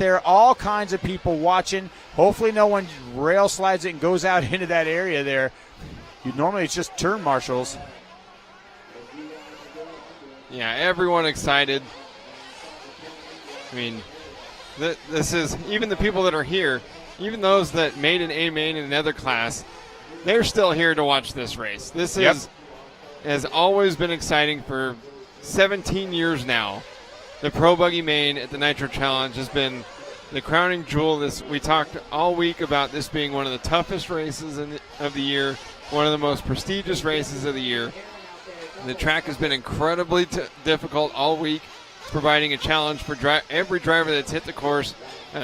there. All kinds of people watching. Hopefully no one rail slides it and goes out into that area there. Normally it's just turn marshals. Yeah, everyone excited. I mean, this is, even the people that are here, even those that made an A main in another class, they're still here to watch this race. This has always been exciting for 17 years now. The Pro Buggy main at the Nitro Challenge has been the crowning jewel. We talked all week about this being one of the toughest races of the year, one of the most prestigious races of the year. The track has been incredibly difficult all week, providing a challenge for every driver that's hit the course.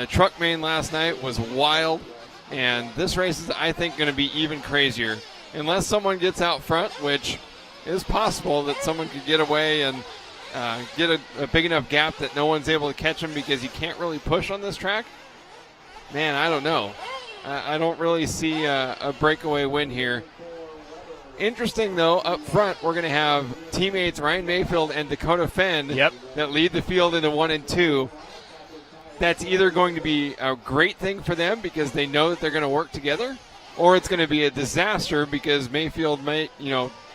Truck main last night was wild, and this race is, I think, going to be even crazier. Unless someone gets out front, which is possible that someone could get away and get a big enough gap that no one's able to catch him because he can't really push on this track. Man, I don't know. I don't really see a breakaway win here. Interesting, though, up front, we're going to have teammates Ryan Mayfield and Dakota Fenn that lead the field into 1 and 2. That's either going to be a great thing for them because they know that they're going to work together, or it's going to be a disaster because Mayfield might,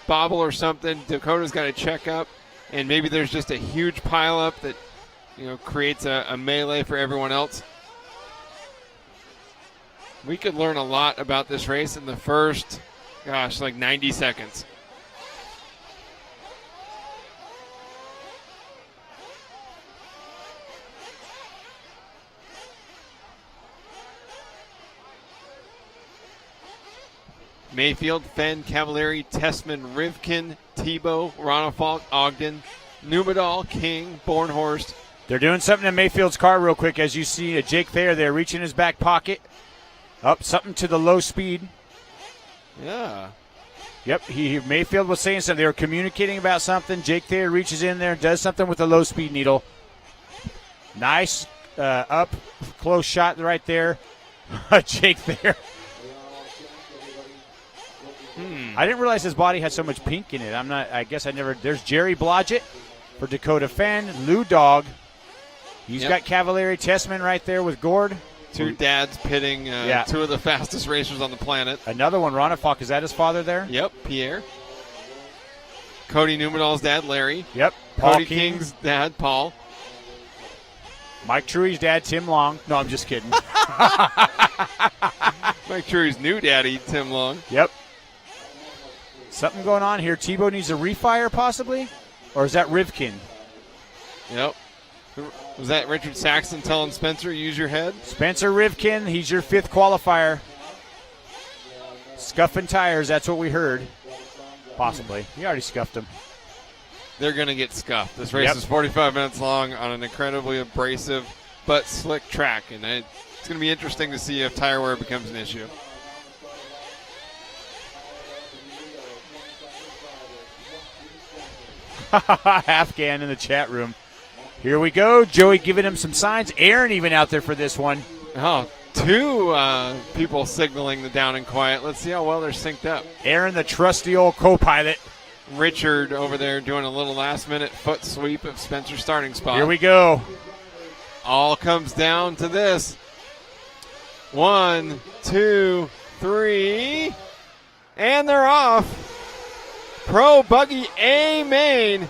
bobble or something. Dakota's got to check up, and maybe there's just a huge pileup that, creates a melee for everyone else. We could learn a lot about this race in the first, 90 seconds. Mayfield, Fenn, Cavalieri, Tessman, Rivkin, Tebow, Ronafalk, Ogden, Numedal, King, Bornhorst. They're doing something in Mayfield's car real quick. As you see, Jake Thayer there reaching his back pocket. Up something to the low speed. Yeah. Yep, Mayfield was saying something. They were communicating about something. Jake Thayer reaches in there and does something with the low speed needle. Nice up close shot right there. Jake Thayer. I didn't realize his body had so much pink in it. There's Jerry Blodgett for Dakota Fenn. Lou Dog. He's got Cavalieri Tessman right there with Gord. Two dads pitting two of the fastest racers on the planet. Another one, Ronafalk. Is that his father there? Yep, Pierre. Cody Numedal's dad, Larry. Yep. Cody King's dad, Paul. Mike Truey's dad, Tim Long. No, I'm just kidding. Mike Truey's new daddy, Tim Long. Yep. Something going on here. Tebow needs a refire, possibly? Or is that Rivkin? Yep. Was that Richard Saxon telling Spencer, use your head? Spencer Rivkin, he's your 5th qualifier. Scuffing tires, that's what we heard. Possibly. He already scuffed them. They're going to get scuffed. This race is 45 minutes long on an incredibly abrasive but slick track, and it's going to be interesting to see if tire wear becomes an issue. Afghan in the chat room. Here we go. Joey giving him some signs. Aaron even out there for this one. Oh, two people signaling the down and quiet. Let's see how well they're synced up. Aaron, the trusty old co-pilot. Richard over there doing a little last-minute foot sweep of Spencer's starting spot. Here we go. All comes down to this. 1, 2, 3. And they're off. Pro Buggy A main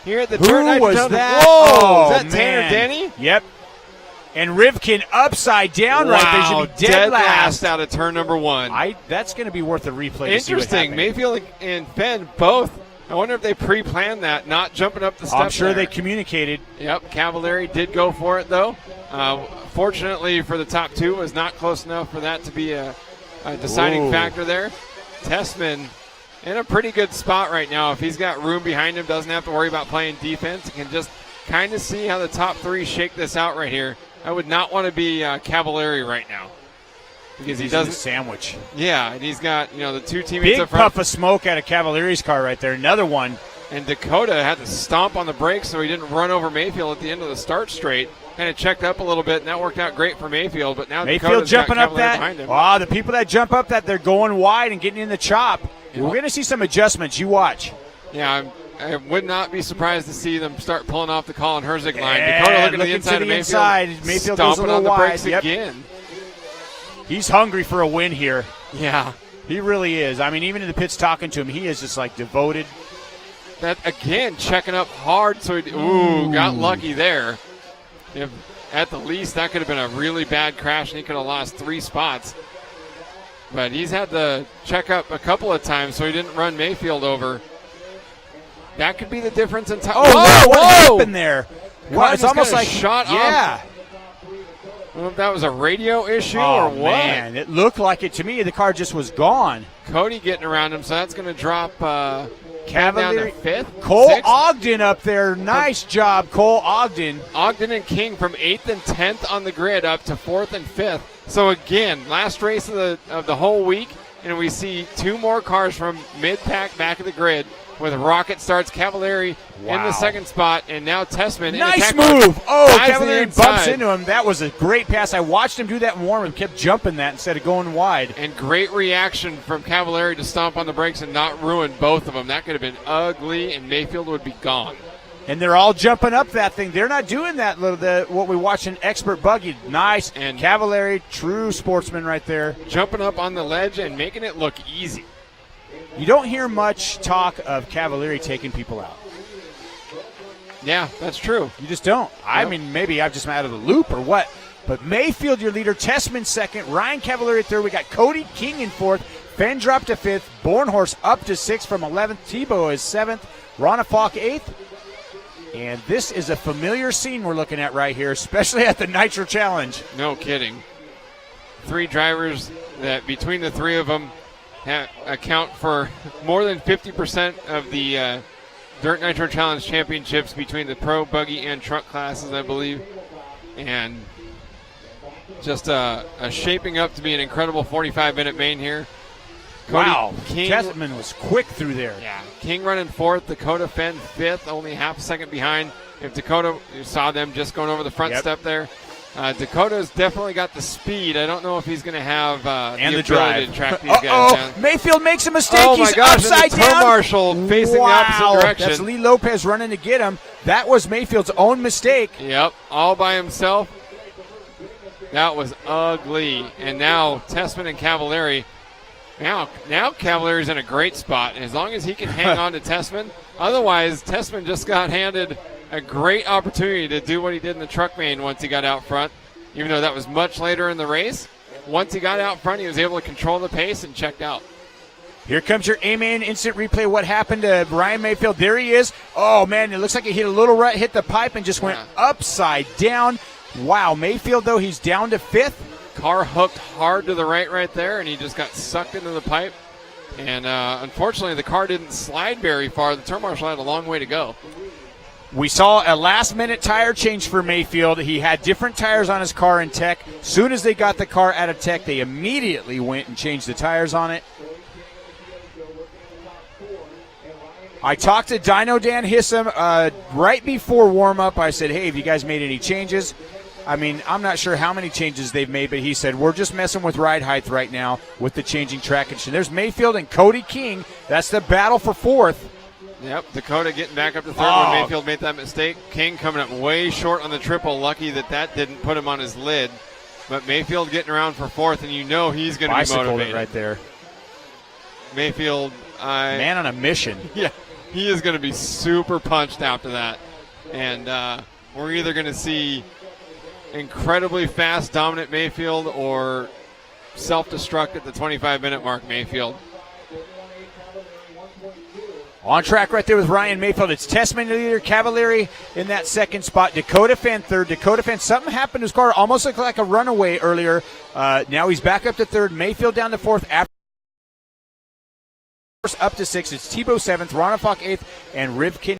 here at the turn. Who was that? Whoa, is that Tanner Denny? Yep. And Rivkin upside down right there. Should be dead last out of turn number 1. That's going to be worth a replay. Interesting. Mayfield and Fenn both. I wonder if they pre-planned that, not jumping up the steps. I'm sure they communicated. Yep. Cavalieri did go for it, though. Fortunately for the top 2, was not close enough for that to be a deciding factor there. Tessman in a pretty good spot right now. If he's got room behind him, doesn't have to worry about playing defense, he can just kind of see how the top 3 shake this out right here. I would not want to be Cavalieri right now because he doesn't sandwich. Yeah, and he's got the 2 teammates big up front. puff of smoke out of Cavalieri's car right there. Another one. And Dakota had to stomp on the brakes so he didn't run over Mayfield at the end of the start straight. Kind of checked up a little bit, and that worked out great for Mayfield. But now Mayfield Dakota's jumping got up that. behind him. Wow, the people that jump up that, they're going wide and getting in the chop. We're going to see some adjustments. You watch. Yeah, I would not be surprised to see them start pulling off the Colin Herzig line. And Dakota looking to the looking inside to of the Mayfield. inside. Mayfield goes a Stomping little on the wide. brakes Yep. again. He's hungry for a win here. Yeah. He really is. I mean, even in the pits talking to him, he is just like devoted. That again, checking up hard. So he got lucky there. If at the least, that could have been a really bad crash, and he could have lost 3 spots. But he's had to check up a couple of times, so he didn't run Mayfield over. That could be the difference in time. Oh, what happened there? Well, it's almost like shot yeah. off. I don't know if that was a radio issue Oh, or what. man, it looked like it to me. The car just was gone. Cody getting around him, so that's going to drop Cavalier down to 5th. Cole 6th. Ogden up there. Nice job, Cole Ogden. Ogden and King from 8th and 10th on the grid up to 4th and 5th. So again, last race of the whole week, and we see 2 more cars from mid-pack back of the grid with Rocket starts Cavalieri in the 2nd spot, and now Tessman. Nice in attack move. mode, Oh, dives Cavalieri to the bumps inside. into him. That was a great pass. I watched him do that in warm and kept jumping that instead of going wide. And great reaction from Cavalieri to stomp on the brakes and not ruin both of them. That could have been ugly, and Mayfield would be gone. And they're all jumping up that thing. They're not doing that, what we watch in Expert Buggy. Nice. And Cavalieri, true sportsman right there. Jumping up on the ledge and making it look easy. You don't hear much talk of Cavalieri taking people out. Yeah, that's true. You just don't. I Yep. mean, maybe I'm just out of the loop or what. But Mayfield, your leader, Tessman 2nd, Ryan Cavalieri 3rd. We got Cody King in 4th. Fenn dropped to 5th. Bornhorst up to 6th from 11th. Tebow is 7th. Ronna Falk 8th. And this is a familiar scene we're looking at right here, especially at the Nitro Challenge. No kidding. 3 drivers that between the 3 of them account for more than 50% of the Dirt Nitro Challenge championships between the pro, buggy, and truck classes, I believe. And just shaping up to be an incredible 45-minute main here. Cody Wow, King, Tessman was quick through there. yeah, King running 4th, Dakota Fenn 5th, only half a second behind. If Dakota, you saw them just going over the front step there. Dakota's definitely got the speed. I don't know if he's going to have and the the ability drive. to track these guys down. Mayfield makes a mistake. Oh, my He's gosh, and upside the turn down. marshal facing the opposite direction. That's Lee Lopez running to get him. That was Mayfield's own mistake. Yep, all by himself. That was ugly. And now Tessman and Cavalieri. Now Cavalier's in a great spot. As long as he can hang on to Tessman. Otherwise, Tessman just got handed a great opportunity to do what he did in the truck main once he got out front. Even though that was much later in the race. Once he got out front, he was able to control the pace and checked out. Here comes your A-Man instant replay. What happened to Ryan Mayfield? There he is. Oh, man, it looks like he hit a little rut, hit the pipe, and just went upside down. Wow, Mayfield, though, he's down to 5th. Car hooked hard to the right there, and he just got sucked into the pipe. And unfortunately, the car didn't slide very far. The turn marshal had a long way to go. We saw a last-minute tire change for Mayfield. He had different tires on his car in tech. Soon as they got the car out of tech, they immediately went and changed the tires on it. I talked to Dyno Dan Hissam right before warm-up. I said, hey, have you guys made any changes? I mean, I'm not sure how many changes they've made, but he said, we're just messing with ride height right now with the changing track condition. There's Mayfield and Cody King. That's the battle for 4th. Yep, Dakota getting back up to 3rd when Mayfield made that mistake. King coming up way short on the triple. Lucky that didn't put him on his lid. But Mayfield getting around for 4th, and you know he's going to be motivated. Right there. Mayfield. Man on a mission. Yeah, he is going to be super punched after that. And we're either going to see incredibly fast, dominant Mayfield or self-destruct at the 25-minute mark Mayfield. On track right there with Ryan Mayfield. It's Tessman leader, Cavalieri in that 2nd spot. Dakota Fenn 3rd. Dakota Fenn, something happened to his car. Almost looked like a runaway earlier. Now he's back up to 3rd. Mayfield down to 4th. After up to 6th. It's Tebow 7th, Ronafalk 8th, and Rivkin.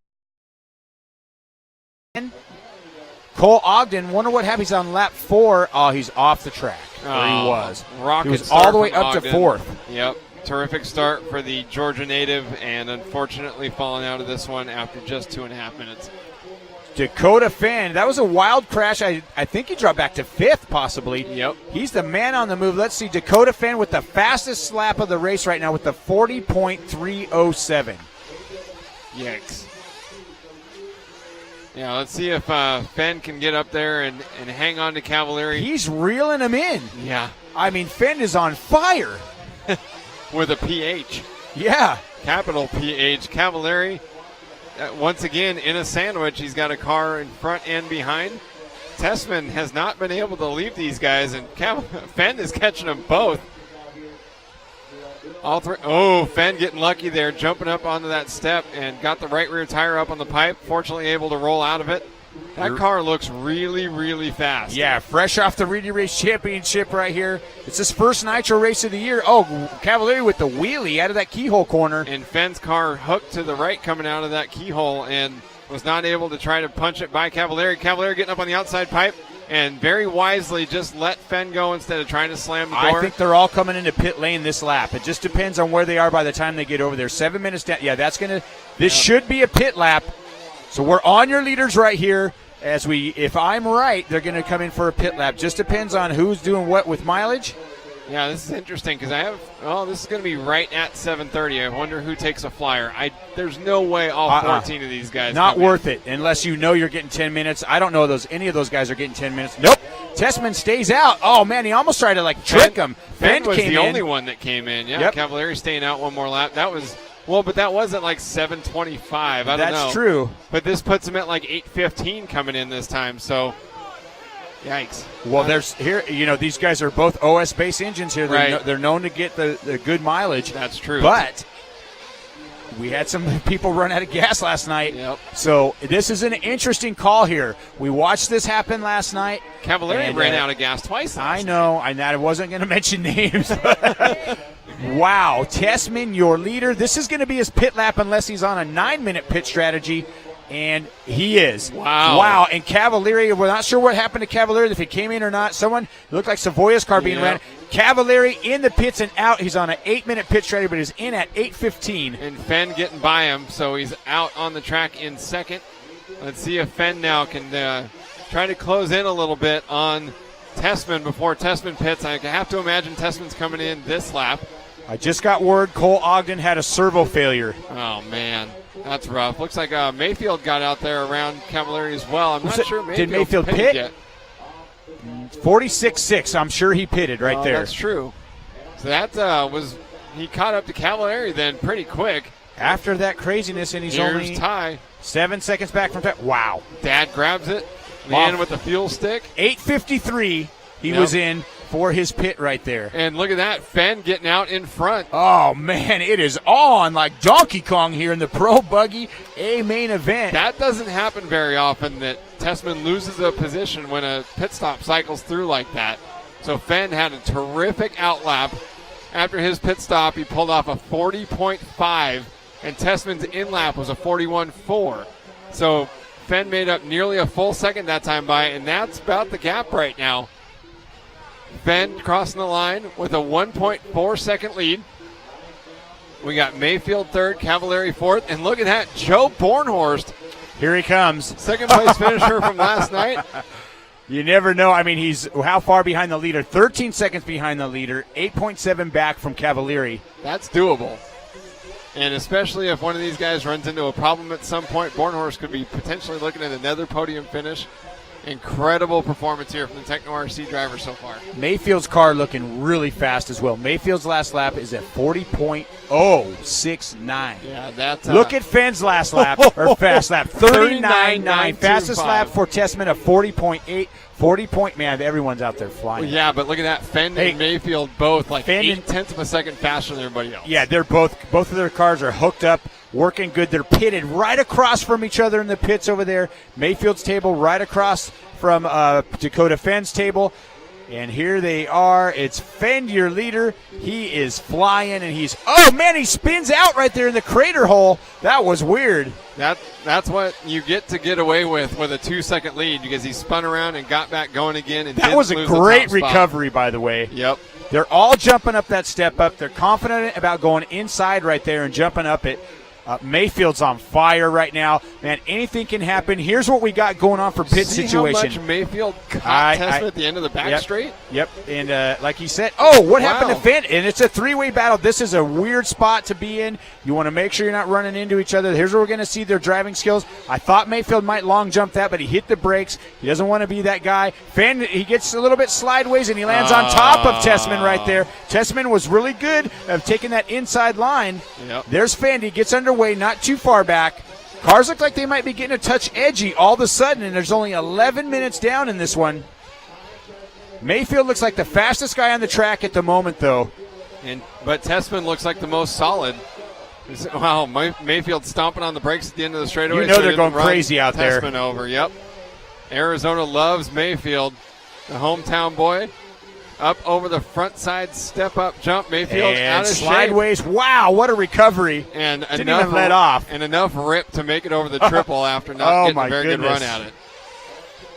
Cole Ogden, wonder what happens on lap 4. Oh, he's off the track where he was. He was all the way up to 4th. Yep. Terrific start for the Georgia native, and unfortunately falling out of this one after just 2.5 minutes. Dakota Fenn, that was a wild crash. I think he dropped back to 5th possibly. Yep. He's the man on the move. Let's see, Dakota Fenn with the fastest lap of the race right now with the 40.307. Yikes. Yeah, let's see if Fenn can get up there and hang on to Cavallari. He's reeling him in. Yeah. I mean, Fenn is on fire. With a PH. Yeah. Capital PH. Cavallari, once again, in a sandwich. He's got a car in front and behind. Tessman has not been able to leave these guys, and Fenn is catching them both. All three. Oh, Fenn getting lucky there, jumping up onto that step and got the right rear tire up on the pipe. Fortunately, able to roll out of it. That car looks really, really fast. Yeah, fresh off the Reedy Race Championship right here. It's his first Nitro race of the year. Oh, Cavallari with the wheelie out of that keyhole corner. And Fenn's car hooked to the right coming out of that keyhole and was not able to try to punch it by Cavallari. Cavallari getting up on the outside pipe and very wisely just let Fenn go instead of trying to slam the door. I think they're all coming into pit lane this lap. It just depends on where they are by the time they get over there. 7 minutes down. Yeah, this should be a pit lap. So we're on your leaders right here. If I'm right, they're going to come in for a pit lap. Just depends on who's doing what with mileage. Yeah, this is interesting because this is going to be right at 7:30. I wonder who takes a flyer. There's no way all 14 of these guys. Not worth it unless you know you're getting 10 minutes. I don't know any of those guys are getting 10 minutes. Nope. Tessman stays out. Oh man, he almost tried to trick him. Fenn was the only one that came in. Yeah, yep. Cavallari staying out one more lap. That was. Well, but that was at 7:25. I don't know. That's true. But this puts him at 8:15 coming in this time. So, yikes. Well, these guys are both OS-based engines here. Right. They're known to get the good mileage. That's true. But we had some people run out of gas last night. Yep. So this is an interesting call here. We watched this happen last night. Cavallari ran out of gas twice last I know. I wasn't going to mention names. Wow, Tessman, your leader. This is going to be his pit lap unless he's on a 9-minute pit strategy, and he is. Wow. And Cavallari, we're not sure what happened to Cavallari, if he came in or not. Someone looked like Savoya's car being ran. Cavallari in the pits and out. He's on an 8-minute pit strategy, but he's in at 8:15. And Fenn getting by him, so he's out on the track in second. Let's see if Fenn now can try to close in a little bit on Tessman before Tessman pits. I have to imagine Tessman's coming in this lap. I just got word Cole Ogden had a servo failure. Oh, man. That's rough. Looks like Mayfield got out there around Cavallari as well. I'm not sure Mayfield did Mayfield pit yet. 46.6. I'm sure he pitted right there. That's true. So that he caught up to Cavallari then pretty quick. After that craziness, and he's only Ty. 7 seconds back from time. Wow. Dad grabs it. Man with the fuel stick. 8:53 he was in for his pit right there. And look at that, Fenn getting out in front. Oh, man, it is on like Donkey Kong here in the Pro Buggy A main event. That doesn't happen very often, that Tessman loses a position when a pit stop cycles through like that. So Fenn had a terrific outlap. After his pit stop, he pulled off a 40.5, and Tessman's in-lap was a 41.4. So Fenn made up nearly a full second that time by, and that's about the gap right now. Fenn crossing the line with a 1.4 second lead. We got Mayfield third, Cavallari fourth, and look at that, Joe Bornhorst. Here he comes. Second place finisher from last night. You never know. I mean, he's how far behind the leader? 13 seconds behind the leader, 8.7 back from Cavallari. That's doable. And especially if one of these guys runs into a problem at some point, Bornhorst could be potentially looking at another podium finish. Incredible performance here from the Techno RC driver so far. Mayfield's car looking really fast as well. Mayfield's last lap is at 40.069. Yeah, that's look at Fenn's last lap, or fast lap, 39.9. Fastest lap for Tessman of 40.8. Man, everyone's out there flying. Well, yeah, but look at that. Fenn and Mayfield both like 0.8 of a second faster than everybody else. Yeah, they're both of their cars are hooked up, working good. They're pitted right across from each other in the pits over there. Mayfield's table right across from Dakota Fenn's table. And here they are. It's Fenn, your leader. He is flying, and he spins out right there in the crater hole. That was weird. That's what you get to get away with a 2-second lead, because he spun around and got back going again. And that was a great recovery, by the way. Yep. They're all jumping up that step up. They're confident about going inside right there and jumping up it. Mayfield's on fire right now. Man, anything can happen. Here's what we got going on for pit situation. How much Mayfield caught Tessman at the end of the back straight? Yep, and like he said, what happened to Finn? And it's a three-way battle. This is a weird spot to be in. You want to make sure you're not running into each other. Here's where we're going to see their driving skills. I thought Mayfield might long jump that, but he hit the brakes. He doesn't want to be that guy. Finn, he gets a little bit sideways, and he lands on top of Tessman right there. Tessman was really good at taking that inside line. Yep. There's Fandy, gets underway, not too far back. Cars look like they might be getting a touch edgy all of a sudden, and there's only 11 minutes down in this one. Mayfield looks like the fastest guy on the track at the moment, though. But Tessman looks like the most solid. Wow, Mayfield stomping on the brakes at the end of the straightaway. You know they're going crazy out there. Tessman over, yep. Arizona loves Mayfield, the hometown boy. Up over the front side step-up jump. Mayfield and out of slideways. shape. Wow, what a recovery. And didn't even let off. And enough rip to make it over the triple after not getting a very good run at it.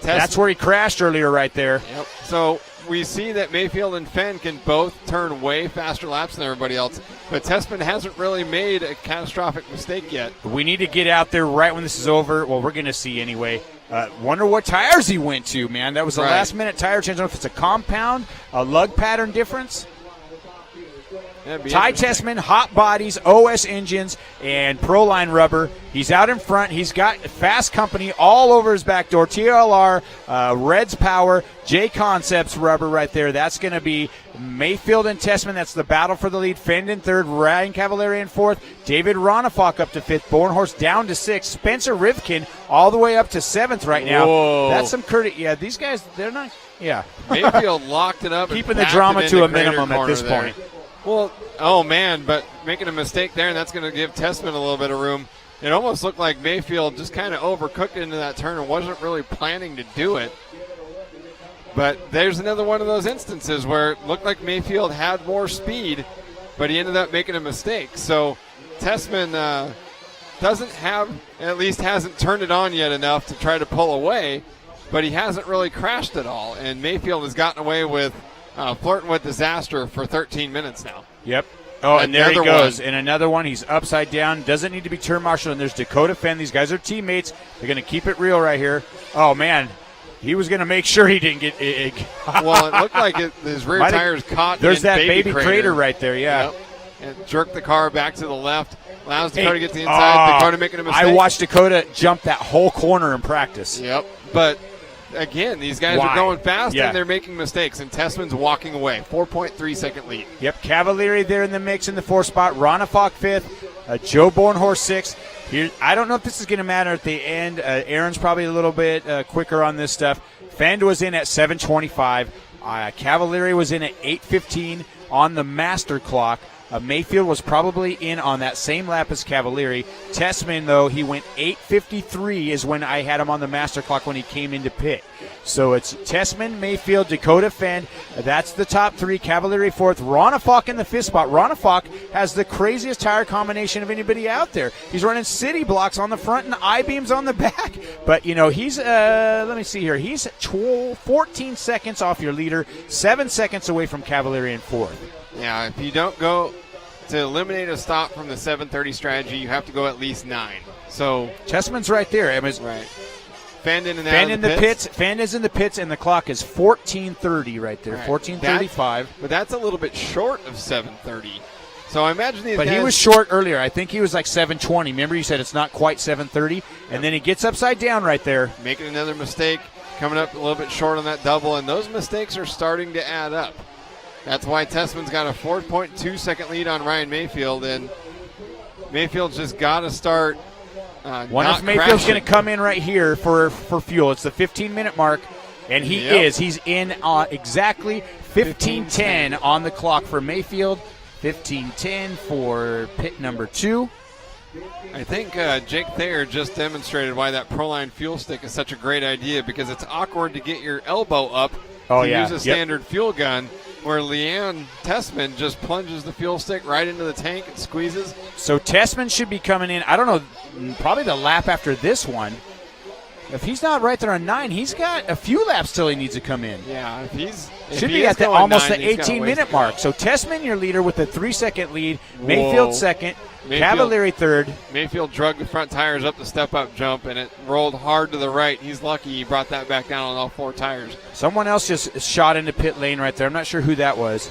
That's where he crashed earlier right there. Yep. So we see that Mayfield and Fenn can both turn way faster laps than everybody else. But Tessman hasn't really made a catastrophic mistake yet. We need to get out there right when this is over. Well, we're going to see anyway. Wonder what tires he went to, man. That was a last-minute tire change. I don't know if it's a compound, a lug pattern difference. Ty Tessman, hot bodies, OS engines, and Proline rubber. He's out in front. He's got fast company all over his back door. TLR, Reds Power, J Concepts rubber right there. That's going to be Mayfield and Tessman. That's the battle for the lead. Fend in third, Ryan Cavallari in fourth, David Ronafalk up to fifth, Bornhorst down to sixth, Spencer Rivkin all the way up to seventh right now. Whoa. That's some courtesy. Yeah, these guys, they're not. Yeah. Mayfield locked it up. Keeping the drama to a minimum at this point. Well, oh, man, but making a mistake there, and that's going to give Tessman a little bit of room. It almost looked like Mayfield just kind of overcooked into that turn and wasn't really planning to do it. But there's another one of those instances where it looked like Mayfield had more speed, but he ended up making a mistake. So Tessman doesn't have, at least hasn't turned it on yet enough to try to pull away, but he hasn't really crashed at all. And Mayfield has gotten away with flirting with disaster for 13 minutes now. Yep. Oh, and there he goes. And another one. He's upside down. Doesn't need to be turn marshaled. And there's Dakota Fenn. These guys are teammates. They're going to keep it real right here. Oh, man. He was going to make sure he didn't get well, it looked like his rear tires caught. There's that baby crater right there, yeah. Yep. And jerked the car back to the left. Allows Dakota to get to the inside. Dakota making a mistake. I watched Dakota jump that whole corner in practice. Yep. But again, these guys are going fast and they're making mistakes, and Tessman's walking away. 4.3 second lead. Yep, Cavallari there in the mix in the fourth spot. Ronafalk fifth. Joe Bornhorst sixth. Here, I don't know if this is going to matter at the end. Aaron's probably a little bit quicker on this stuff. Fend was in at 7:25. Cavallari was in at 8:15 on the master clock. Mayfield was probably in on that same lap as Cavallari. Tessman, though, he went 8:53 is when I had him on the master clock when he came into pit. So it's Tessman, Mayfield, Dakota Fend. That's the top three. Cavallari fourth. Ronafalk in the fifth spot. Ronafalk has the craziest tire combination of anybody out there. He's running city blocks on the front and I-beams on the back. But, you know, he's, let me see here. He's 14 seconds off your leader, 7 seconds away from Cavallari in fourth. Yeah, if you don't go to eliminate a stop from the 7:30 strategy, you have to go at least 9. So Tessman's right there. Right. Fend in and out Fend of the pits. Fend is in the pits, and the clock is 14:30 right there. 14:35. But that's a little bit short of 7:30. So I imagine these guys. But he was short earlier. I think he was like 7:20. Remember, you said it's not quite 7:30, and then he gets upside down right there, making another mistake, coming up a little bit short on that double, and those mistakes are starting to add up. That's why Tessman's got a 4.2 second lead on Ryan Mayfield, and Mayfield's just got to start. One of Mayfield's going to come in right here for fuel. It's the 15-minute mark, and he is. He's in exactly 15:10 on the clock for Mayfield. 15:10 for pit number 2. I think Jake Thayer just demonstrated why that Proline fuel stick is such a great idea, because it's awkward to get your elbow up to use a standard fuel gun, where Leanne Tessman just plunges the fuel stick right into the tank and squeezes. So Tessman should be coming in, I don't know, probably the lap after this one. If he's not right there on 9, he's got a few laps till he needs to come in. Yeah, Should be at almost the 18-minute mark. So Tessman, your leader, with a 3-second lead. Mayfield second. Cavalieri third. Mayfield drug the front tires up the step-up jump, and it rolled hard to the right. He's lucky he brought that back down on all 4 tires. Someone else just shot into pit lane right there. I'm not sure who that was.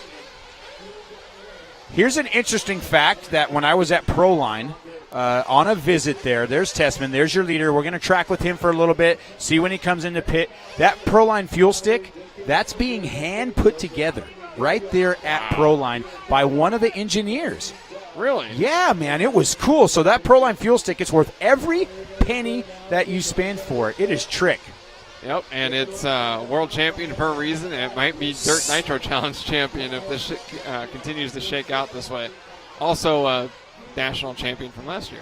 Here's an interesting fact that when I was at Proline on a visit there's Tessman. There's your leader. We're going to track with him for a little bit, see when he comes into pit. That Proline fuel stick, that's being hand put together right there at Proline by one of the engineers. Really? Yeah, man, it was cool. So that Proline fuel stick is worth every penny that you spend for it. It is trick. Yep, and it's world champion for a reason. And it might be Dirt Nitro Challenge champion if this continues to shake out this way. Also, national champion from last year.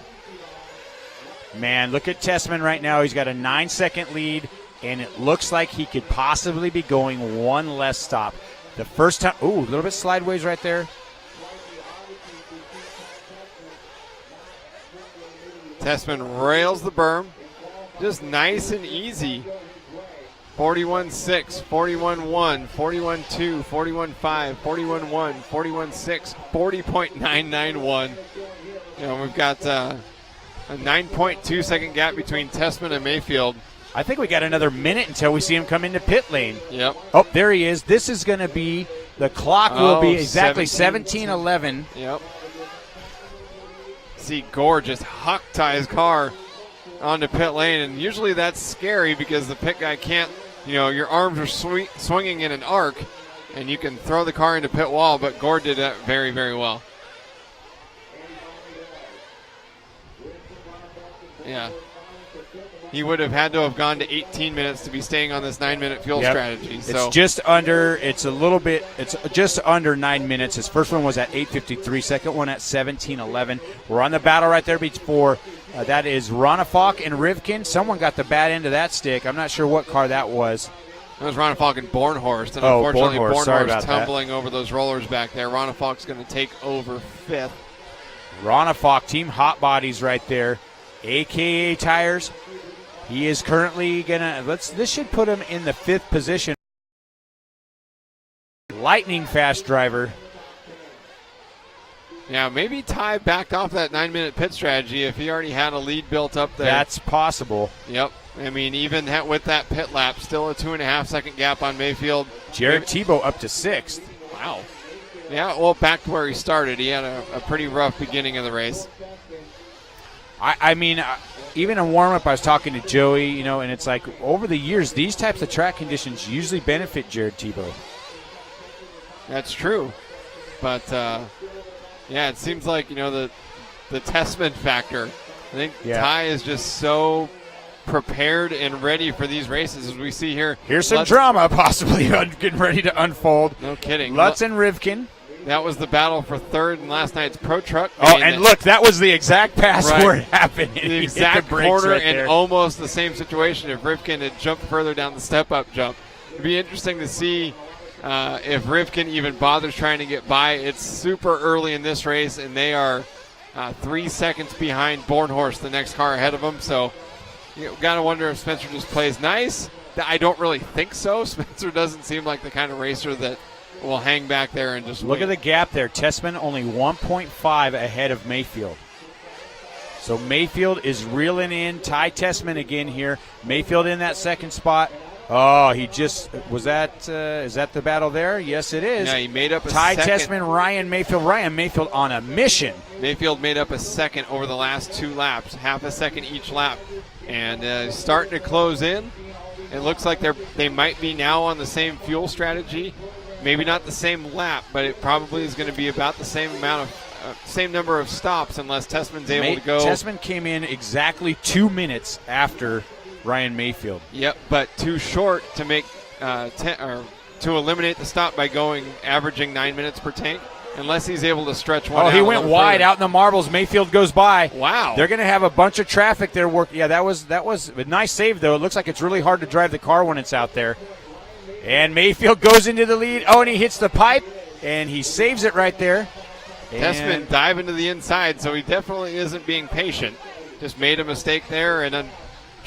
Man, look at Tessman right now. He's got a 9-second lead, and it looks like he could possibly be going one less stop. The first time, ooh, a little bit sideways right there. Tessman rails the berm, just nice and easy. 41.6, 41.1, 41.2, 41.5, 41.1, 41.6, 40.991. We've got a 9.2 second gap between Tessman and Mayfield. I think we got another minute until we see him come into pit lane. Yep. Oh, there he is. This is going to be, the clock will be exactly 17:11. Yep. See Gore just huck tie his car onto pit lane, and usually that's scary because the pit guy can't, your arms are swinging in an arc, and you can throw the car into pit wall, but Gore did that very, very well. Yeah. He would have had to have gone to 18 minutes to be staying on this 9-minute fuel strategy. So it's just under 9 minutes. His first one was at 8:53, second one at 17:11. We're on the battle right there before. That is Ronafalk and Rivkin. Someone got the bad end of that stick. I'm not sure what car that was. That was Ronafalk and Bornhorst. And unfortunately, Bornhorst tumbling over those rollers back there. Ronafalk's going to take over 5th. Ronafalk, Team Hot Bodies right there. AKA Tires. He is currently this should put him in the 5th position. Lightning fast driver. Yeah, maybe Ty backed off that 9-minute pit strategy if he already had a lead built up there. That's possible. Yep. I mean, even with that pit lap, still a 2.5-second gap on Mayfield. Jared Tebow up to 6th. Wow. Yeah, well, back to where he started. He had a pretty rough beginning of the race. I mean, even in warm-up, I was talking to Joey, and it's like over the years, these types of track conditions usually benefit Jared Tebow. That's true. But, yeah, it seems like, the Tessman factor. I think Ty is just so prepared and ready for these races as we see here. Here's some drama possibly getting ready to unfold. No kidding. Lutz and Rivkin. That was the battle for 3rd in last night's Pro Truck. Oh, and look, that was the exact pass where it happened. The exact corner and almost the same situation if Rivkin had jumped further down the step-up jump. It'd be interesting to see if Rivkin even bothers trying to get by. It's super early in this race, and they are 3 seconds behind Bornhorst, the next car ahead of them. So you got to wonder if Spencer just plays nice. I don't really think so. Spencer doesn't seem like the kind of racer that will hang back there and just look at the gap there. Tessman only 1.5 ahead of Mayfield. So Mayfield is reeling in. Ty Tessman again here. Mayfield in that 2nd spot. Oh, he just was that. Is that the battle there? Yes, it is. Yeah, he made up a Ty second. Tessman, Ryan Mayfield on a mission. Mayfield made up a second over the last 2 laps, half a second each lap, and starting to close in. It looks like they might be now on the same fuel strategy. Maybe not the same lap, but it probably is going to be about the same same number of stops unless Tessman's able to go. Tessman came in exactly 2 minutes after Ryan Mayfield. Yep, but too short to make to eliminate the stop by averaging 9 minutes per tank. Unless he's able to stretch one out. Oh, he went wide out in the marbles. Mayfield goes by. Wow. They're going to have a bunch of traffic there. Yeah, that was a nice save, though. It looks like it's really hard to drive the car when it's out there. And Mayfield goes into the lead. Oh, and he hits the pipe, and he saves it right there. Tessman diving to the inside, so he definitely isn't being patient. Just made a mistake there and then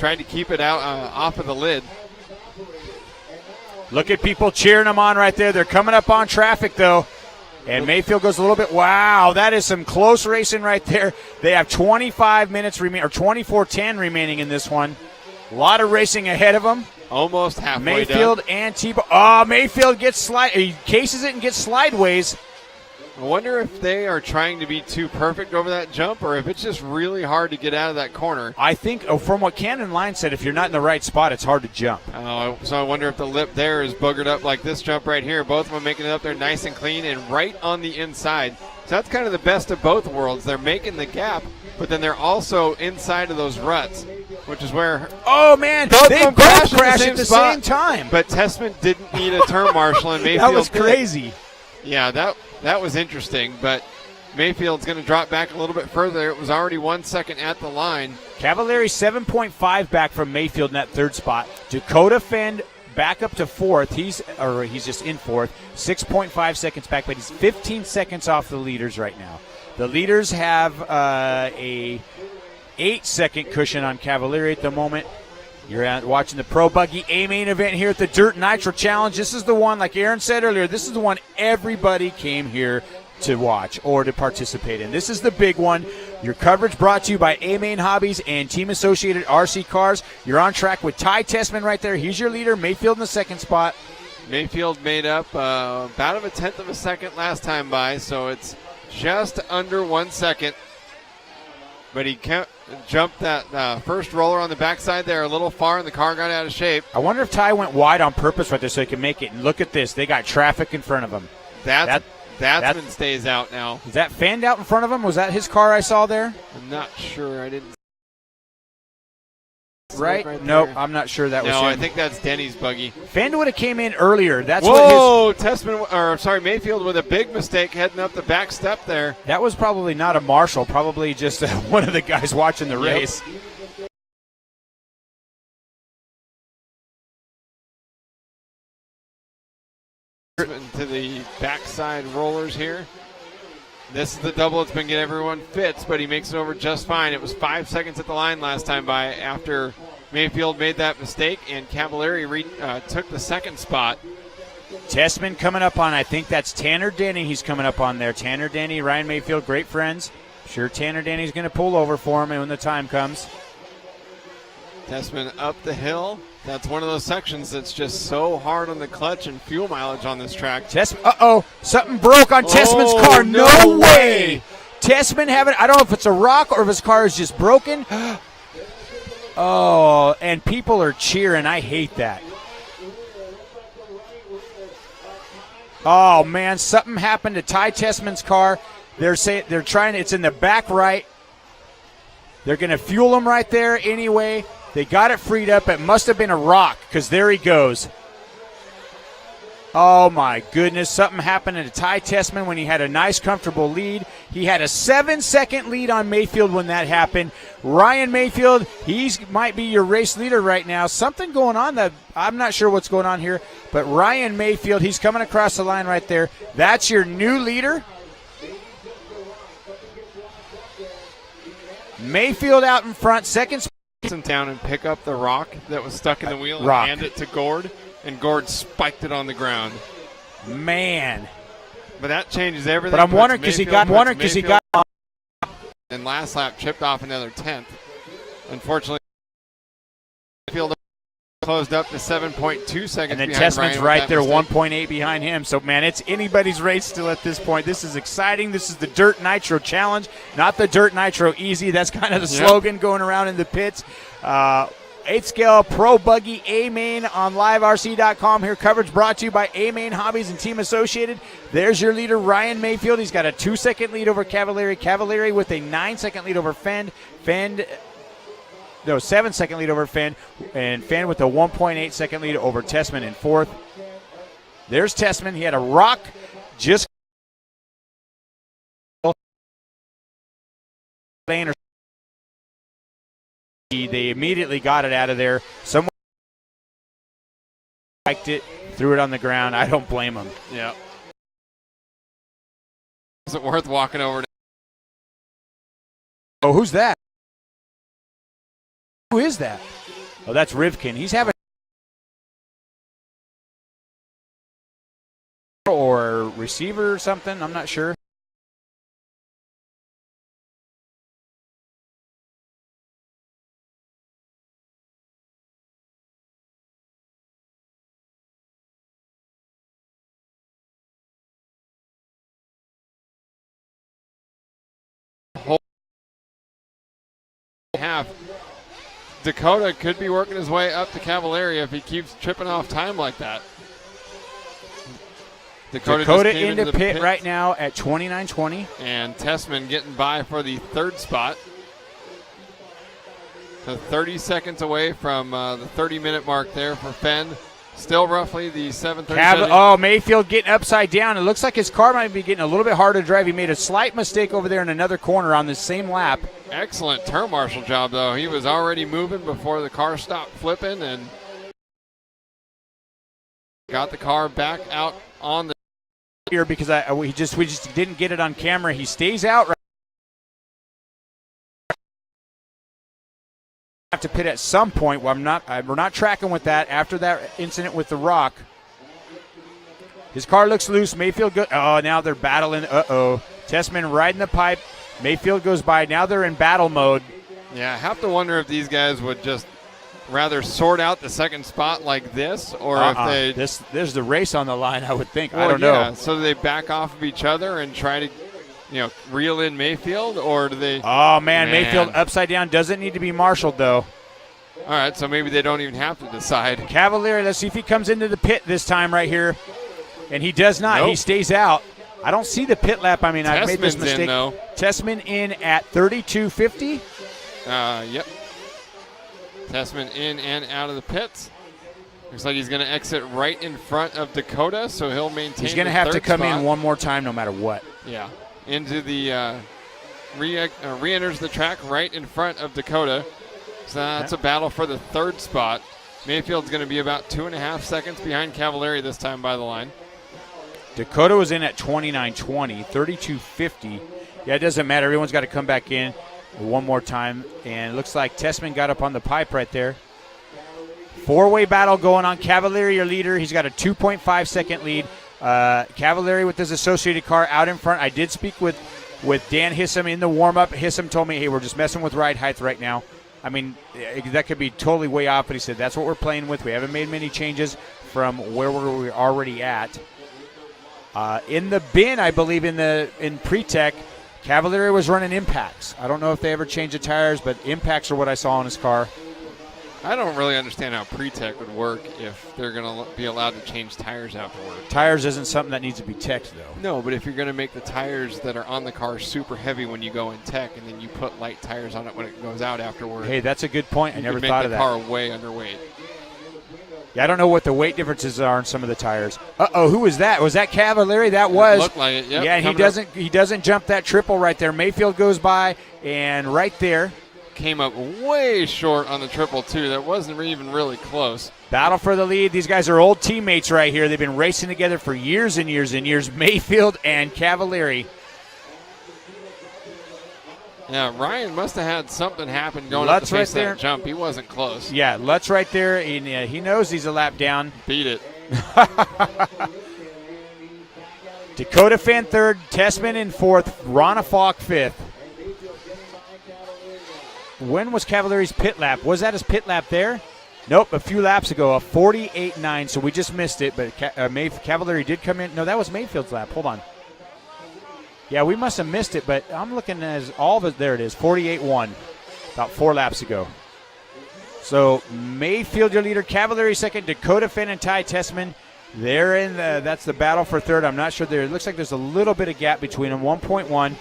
tried to keep it out off of the lid. Look at people cheering them on right there. They're coming up on traffic, though. And Mayfield goes a little bit. Wow, that is some close racing right there. They have 25 minutes remaining, or 24:10 remaining in this one. A lot of racing ahead of them. Almost halfway Mayfield done. and Tebow. Oh, Mayfield gets he cases it and gets slideways. I wonder if they are trying to be too perfect over that jump, or if it's just really hard to get out of that corner. I think, from what Cannon Line said, if you're not in the right spot, it's hard to jump. So I wonder if the lip there is boogered up like this jump right here. Both of them making it up there nice and clean and right on the inside. So that's kind of the best of both worlds. They're making the gap, but then they're also inside of those ruts, which is where they both crashed at the same time. But Tessman didn't need a turn marshal, and Mayfield that was crazy. Yeah, that was interesting, but Mayfield's going to drop back a little bit further. It was already 1 second at the line. Cavalieri 7.5 back from Mayfield in that third spot. Dakota Fend back up to fourth. He's just in fourth. 6.5 seconds back, but he's 15 seconds off the leaders right now. The leaders have a 8-second cushion on Cavalieri at the moment. You're watching the Pro Buggy A-Main event here at the Dirt Nitro Challenge. This is the one, like Aaron said earlier, this is the one everybody came here to watch or to participate in. This is the big one. Your coverage brought to you by A-Main Hobbies and Team Associated RC Cars. You're on track with Ty Tessman right there. He's your leader. Mayfield in the second spot. Mayfield made up about a tenth of a second last time by, so it's just under 1 second. But he jumped that first roller on the backside there a little far, and the car got out of shape. I wonder if Ty went wide on purpose right there so he could make it. And look at this. They got traffic in front of him. That's stays out now. Is that Fend out in front of him? Was that his car I saw there? I'm not sure. I didn't. Right? Nope, I'm not sure that was him. No, I think that's Denny's buggy. Fend would have came in earlier. That's Mayfield with a big mistake heading up the back step there. That was probably not a marshal, probably just one of the guys watching the race. To the backside rollers here. This is the double that's been getting everyone fits, but he makes it over just fine. It was 5 seconds at the line last time by after Mayfield made that mistake, and Cavalieri took the second spot. Tessman coming up on, I think that's Tanner Denny he's coming up on there. Tanner Denny, Ryan Mayfield, great friends. Sure Tanner Denny's going to pull over for him when the time comes. Tessman up the hill. That's one of those sections that's just so hard on the clutch and fuel mileage on this track. Something broke on Tessman's car. No way. Tessman I don't know if it's a rock or if his car is just broken. Oh, and people are cheering. I hate that. Oh, man, something happened to Ty Tessman's car. They're trying, it's in the back right. They're going to fuel him right there anyway. They got it freed up. It must have been a rock because there he goes. Oh, my goodness. Something happened to Ty Tessman when he had a nice, comfortable lead. He had a 7-second lead on Mayfield when that happened. Ryan Mayfield, he might be your race leader right now. Something going on that I'm not sure what's going on here. But Ryan Mayfield, he's coming across the line right there. That's your new leader. Mayfield out in front, second spot. Down and pick up the rock that was stuck in the wheel and hand it to Gord, and Gord spiked it on the ground. Man. But that changes everything. But I'm wondering because he got and last lap chipped off another 10th. Unfortunately, Mayfield closed up to 7.2 seconds. And then behind Tessman's Ryan right there, mistake. 1.8 behind him. So, man, it's anybody's race still at this point. This is exciting. This is the Dirt Nitro Challenge, not the Dirt Nitro Easy. That's kind of the slogan going around in the pits. 8-scale Pro Buggy A-Main on liverc.com here. Coverage brought to you by A-Main Hobbies and Team Associated. There's your leader, Ryan Mayfield. He's got a 2-second lead over Cavalieri. Cavalieri with a 9-second lead over Fend. 7-second lead over Fend, and Fend with a 1.8-second lead over Tessman in fourth. There's Tessman. He had a rock just they immediately got it out of there. Someone liked it, threw it on the ground. I don't blame him. Yeah. Is it worth walking over to? Oh, who's that? Who is that? Oh, that's Rivkin. He's having or receiver or something. I'm not sure. Half. Dakota could be working his way up to Cavallari if he keeps tripping off time like that. Dakota into the pit right now at 29:20. And Tessman getting by for the third spot. So 30 seconds away from the 30-minute mark there for Fenn. Still roughly the 7:30. Oh, Mayfield getting upside down. It looks like his car might be getting a little bit harder to drive. He made a slight mistake over there in another corner on the same lap. Excellent turn marshal job, though. He was already moving before the car stopped flipping and got the car back out on the here because we just didn't get it on camera. He stays out right. Have to pit at some point. Well, we're not tracking with that after that incident with the rock. His car looks loose. Mayfield goes. Oh, now they're battling. Tessman riding the pipe. Mayfield goes by. Now they're in battle mode. Yeah, I have to wonder if these guys would just rather sort out the second spot like this, or if they there's the race on the line. I would think. Well, I don't know. So do they back off of each other and try to, reel in Mayfield, or do they? Oh man, Mayfield upside down doesn't need to be marshaled though. All right, so maybe they don't even have to decide. Cavallari, let's see if he comes into the pit this time right here, and he does not. Nope. He stays out. I don't see the pit lap. I mean, I've made this mistake. Tessman in at 32:50. Yep. Tessman in and out of the pits. Looks like he's going to exit right in front of Dakota, so he'll maintain. He's going to have to come in one more time no matter what. Yeah. Into the re-enters the track right in front of Dakota. So that's a battle for the third spot. Mayfield's going to be about 2.5 seconds behind Cavallari this time by the line. Dakota was in at 29:20, 32:50. Yeah, it doesn't matter. Everyone's got to come back in one more time. And it looks like Tessman got up on the pipe right there. Four-way battle going on. Cavallari, your leader. He's got a 2.5-second lead. Cavallari with his associated car out in front. I did speak with Dan Hissam in the warm-up. Hissam told me, hey, we're just messing with ride height right now. I mean, that could be totally way off, but he said that's what we're playing with. We haven't made many changes from where we're already at. In the bin, I believe in pre-tech, Cavallari was running impacts. I don't know if they ever changed the tires, but impacts are what I saw on his car. I don't really understand how pre-tech would work if they're going to be allowed to change tires afterward. Tires isn't something that needs to be teched, though. No, but if you're going to make the tires that are on the car super heavy when you go in tech, and then you put light tires on it when it goes out afterward. Hey, that's a good point. I never thought of that. Make the car way underweight. Yeah, I don't know what the weight differences are on some of the tires. Who was that? Was that Cavallari? That was. It looked like it, yep. Yeah, and he doesn't jump that triple right there. Mayfield goes by, and right there. Came up way short on the triple, too. That wasn't even really close. Battle for the lead. These guys are old teammates right here. They've been racing together for years and years and years. Mayfield and Cavallari. Yeah, Ryan must have had something happen going up to face that jump. He wasn't close. Yeah, Lutz right there. And, he knows he's a lap down. Beat it. Dakota Fenn third, Tessman in fourth, Rana Falk fifth. When was Cavallari's pit lap? Was that his pit lap there? Nope, a few laps ago, a 48.9, so we just missed it, but Cavallari did come in. No, that was Mayfield's lap. Hold on. Yeah, we must have missed it, but I'm looking as all of it. There it is, 48.1, about 4 laps ago. So Mayfield, your leader, Cavallari second, Dakota Fenn and Ty Tessman. They're in that's the battle for third. I'm not sure there. It looks like there's a little bit of gap between them, 1.1.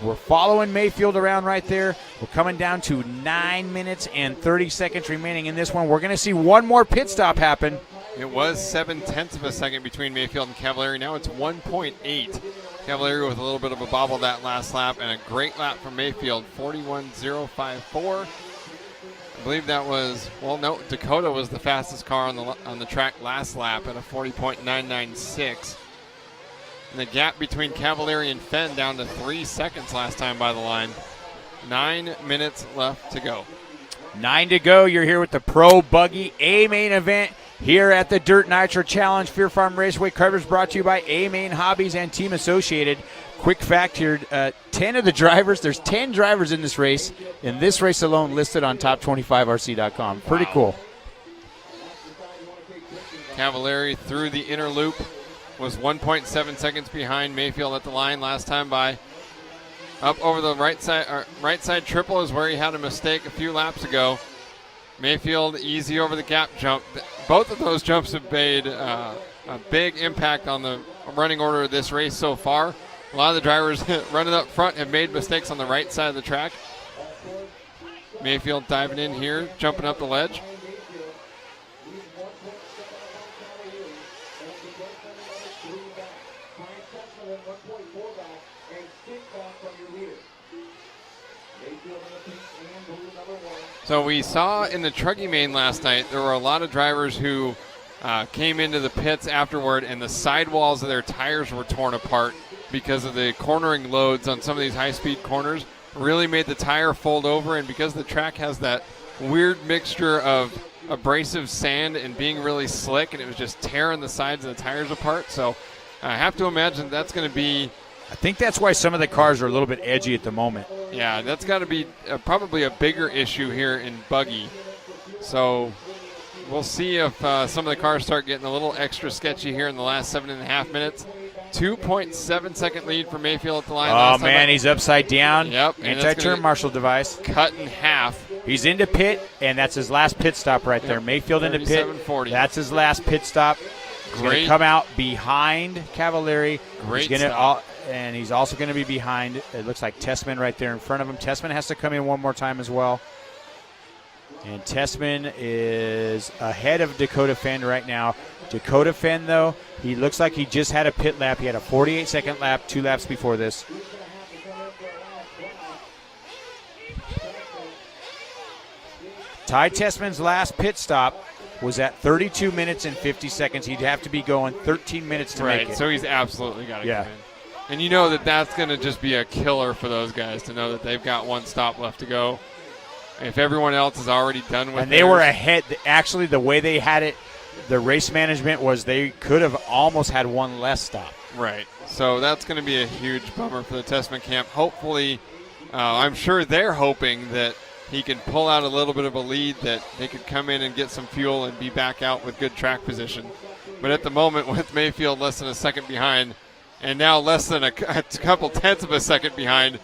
We're following Mayfield around right there. We're coming down to 9 minutes and 30 seconds remaining in this one. We're going to see one more pit stop happen. It was 0.7 of a second between Mayfield and Cavallari. Now it's 1.8. Cavallari with a little bit of a bobble that last lap, and a great lap from Mayfield, 41.054. I believe that was, Dakota was the fastest car on the track last lap at a 40.996. And the gap between Cavallari and Fenn down to 3 seconds last time by the line. 9 minutes left to go. 9 to go. You're here with the Pro Buggy A-Main event here at the Dirt Nitro Challenge. Fear Farm Raceway coverage brought to you by A-Main Hobbies and Team Associated. Quick fact here, 10 of the drivers, there's 10 drivers in this race alone listed on top25rc.com. Pretty cool. Cavalieri through the inner loop, was 1.7 seconds behind Mayfield at the line last time by. Up over the right side triple is where he had a mistake a few laps ago. Mayfield easy over the gap jump. Both of those jumps have made a big impact on the running order of this race so far. A lot of the drivers running up front have made mistakes on the right side of the track. Mayfield diving in here, jumping up the ledge. So we saw in the Truggy Main last night, there were a lot of drivers who came into the pits afterward, and the sidewalls of their tires were torn apart because of the cornering loads on some of these high-speed corners. Really made the tire fold over, and because the track has that weird mixture of abrasive sand and being really slick, and it was just tearing the sides of the tires apart. So I have to imagine that's going to be... I think that's why some of the cars are a little bit edgy at the moment. Yeah, that's got to be probably a bigger issue here in Buggy. So we'll see if some of the cars start getting a little extra sketchy here in the last 7.5 minutes. 2.7 second lead for Mayfield at the line. Oh, man, he's upside down. Yep. Anti-turn marshal device. Cut in half. He's into pit, and that's his last pit stop right there. Mayfield into pit. 37.40. That's his last pit stop. He's going to come out behind Cavalieri. Great stop. And he's also going to be behind, it looks like Tessman right there in front of him. Tessman has to come in one more time as well. And Tessman is ahead of Dakota Fenn right now. Dakota Fenn, though, he looks like he just had a pit lap. He had a 48-second lap 2 laps before this. Ty Tessman's last pit stop was at 32 minutes and 50 seconds. He'd have to be going 13 minutes to make it. Right, so he's absolutely got to come in. And you know that's going to just be a killer for those guys to know that they've got one stop left to go. If everyone else is already done with it. And they were ahead. Actually, the way they had it, the race management was they could have almost had one less stop. Right. So that's going to be a huge bummer for the Tessman camp. Hopefully, I'm sure they're hoping that he can pull out a little bit of a lead, that they could come in and get some fuel and be back out with good track position. But at the moment, with Mayfield less than a second behind, and now less than a couple tenths of a second behind,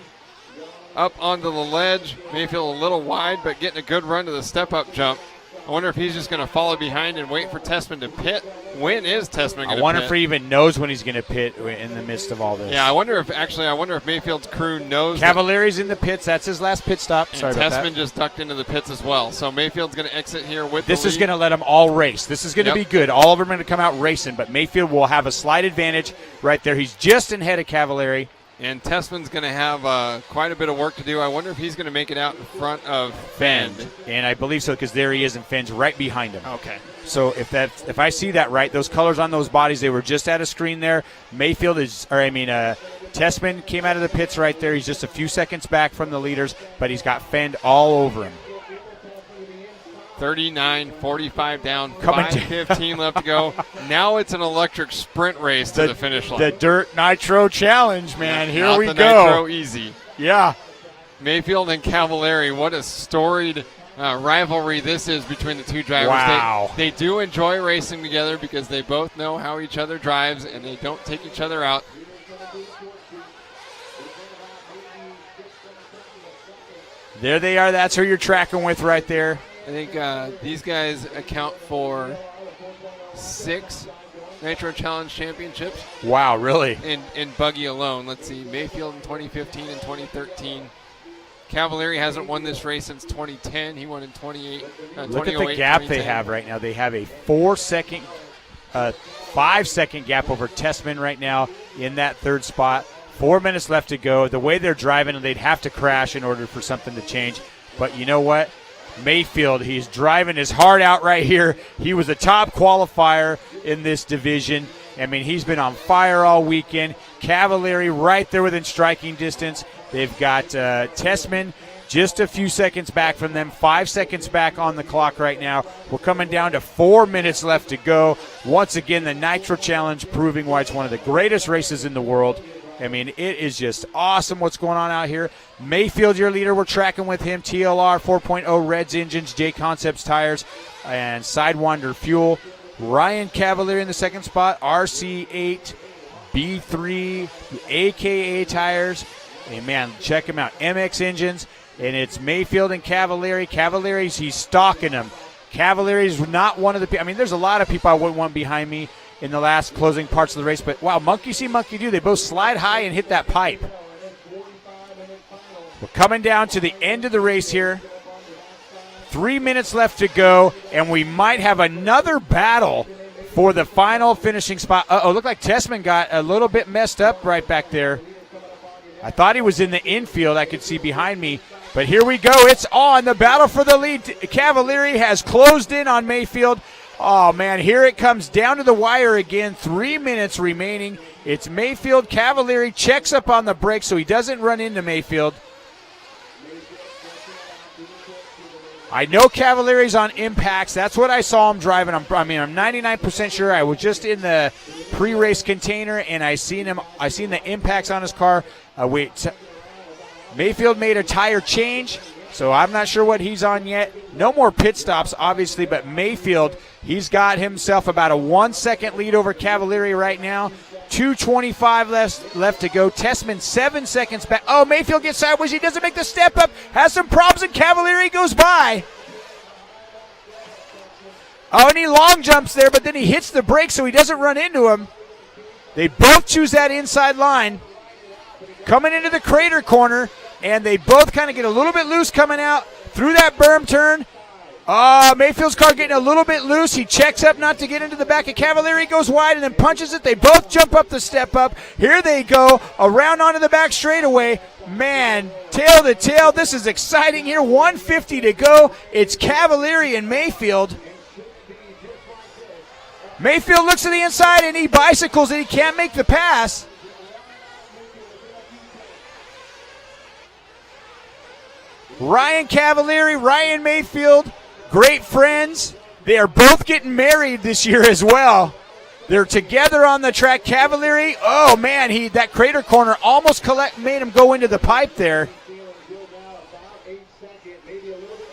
up onto the ledge. Mayfield a little wide, but getting a good run to the step-up jump. I wonder if he's just going to follow behind and wait for Tessman to pit. When is Tessman going to pit? I wonder if he even knows when he's going to pit in the midst of all this. Yeah, I wonder if Mayfield's crew knows. Cavalieri's in the pits. That's his last pit stop. Sorry about that. Tessman just ducked into the pits as well. So Mayfield's going to exit here with this is going to let them all race. This is going to be good. All of them are going to come out racing, but Mayfield will have a slight advantage right there. He's just ahead of Cavalieri. And Tessman's going to have quite a bit of work to do. I wonder if he's going to make it out in front of Fenn. And I believe so, because there he is, and Fenn's right behind him. Okay. So if I see that right, those colors on those bodies, they were just at a screen there. Tessman came out of the pits right there. He's just a few seconds back from the leaders, but he's got Fenn all over him. 39-45 down, 5:15 left to go. Now it's an electric sprint race to the finish line. The Dirt Nitro Challenge, man. Yeah, here we go. Nitro easy. Yeah. Mayfield and Cavalieri, what a storied rivalry this is between the two drivers. Wow. They do enjoy racing together because they both know how each other drives, and they don't take each other out. There they are. That's who you're tracking with right there. I think these guys account for 6 Nitro Challenge championships. Wow, really? In Buggy alone. Let's see, Mayfield in 2015 and 2013. Cavalieri hasn't won this race since 2010. He won in 2008. Look at the gap they have right now. They have a 5-second gap over Tessman right now in that third spot. 4 minutes left to go. The way they're driving, they'd have to crash in order for something to change. But you know what? Mayfield, he's driving his heart out right here. He was a top qualifier in this division. I mean, he's been on fire all weekend. Cavalieri right there within striking distance. They've got Tessman just a few seconds back from them, 5 seconds back on the clock right now. We're coming down to 4 minutes left to go. Once again, the Nitro Challenge proving why it's one of the greatest races in the world. I mean, it is just awesome what's going on out here. Mayfield, your leader, we're tracking with him. TLR 4.0 Reds engines, J Concepts tires, and Sidewinder fuel. Ryan Cavalieri in the second spot, RC8 B3 AKA tires. And man, check him out, MX engines. And it's Mayfield and Cavalieri. Cavalieri's, he's stalking them. Cavalieri's not one of the people. I mean, there's a lot of people I wouldn't want behind me in the last closing parts of the race. But, wow, monkey see, monkey do. They both slide high and hit that pipe. We're coming down to the end of the race here. 3 minutes left to go, and we might have another battle for the final finishing spot. Looked like Tessman got a little bit messed up right back there. I thought he was in the infield. I could see behind me. But here we go. It's on. The battle for the lead. Cavalieri has closed in on Mayfield. Oh, man, here it comes down to the wire again. 3 minutes remaining. It's Mayfield. Cavalieri checks up on the brake so he doesn't run into Mayfield. I know Cavalieri's on impacts. That's what I saw him driving. I'm 99% sure. I was just in the pre-race container, and I seen the impacts on his car. Mayfield made a tire change, so I'm not sure what he's on yet. No more pit stops, obviously, but Mayfield, he's got himself about a 1 second lead over Cavalieri right now. 2:25 left to go. Tessman 7 seconds back. Oh, Mayfield gets sideways. He doesn't make the step up. Has some problems, and Cavalieri goes by. Oh, and he long jumps there, but then he hits the brake so he doesn't run into him. They both choose that inside line. Coming into the crater corner, and they both kind of get a little bit loose coming out through that berm turn. Mayfield's car getting a little bit loose. He checks up not to get into the back of Cavalieri, goes wide, and then punches it. They both jump up the step up. Here they go, around onto the back straightaway. Man, tail to tail. This is exciting here. 150 to go. It's Cavalieri and Mayfield. Mayfield looks to the inside, and he bicycles, and he can't make the pass. Ryan Cavalieri, Ryan Mayfield, great friends. They are both getting married this year as well. They're together on the track. Cavalieri, oh man, that crater corner almost made him go into the pipe there.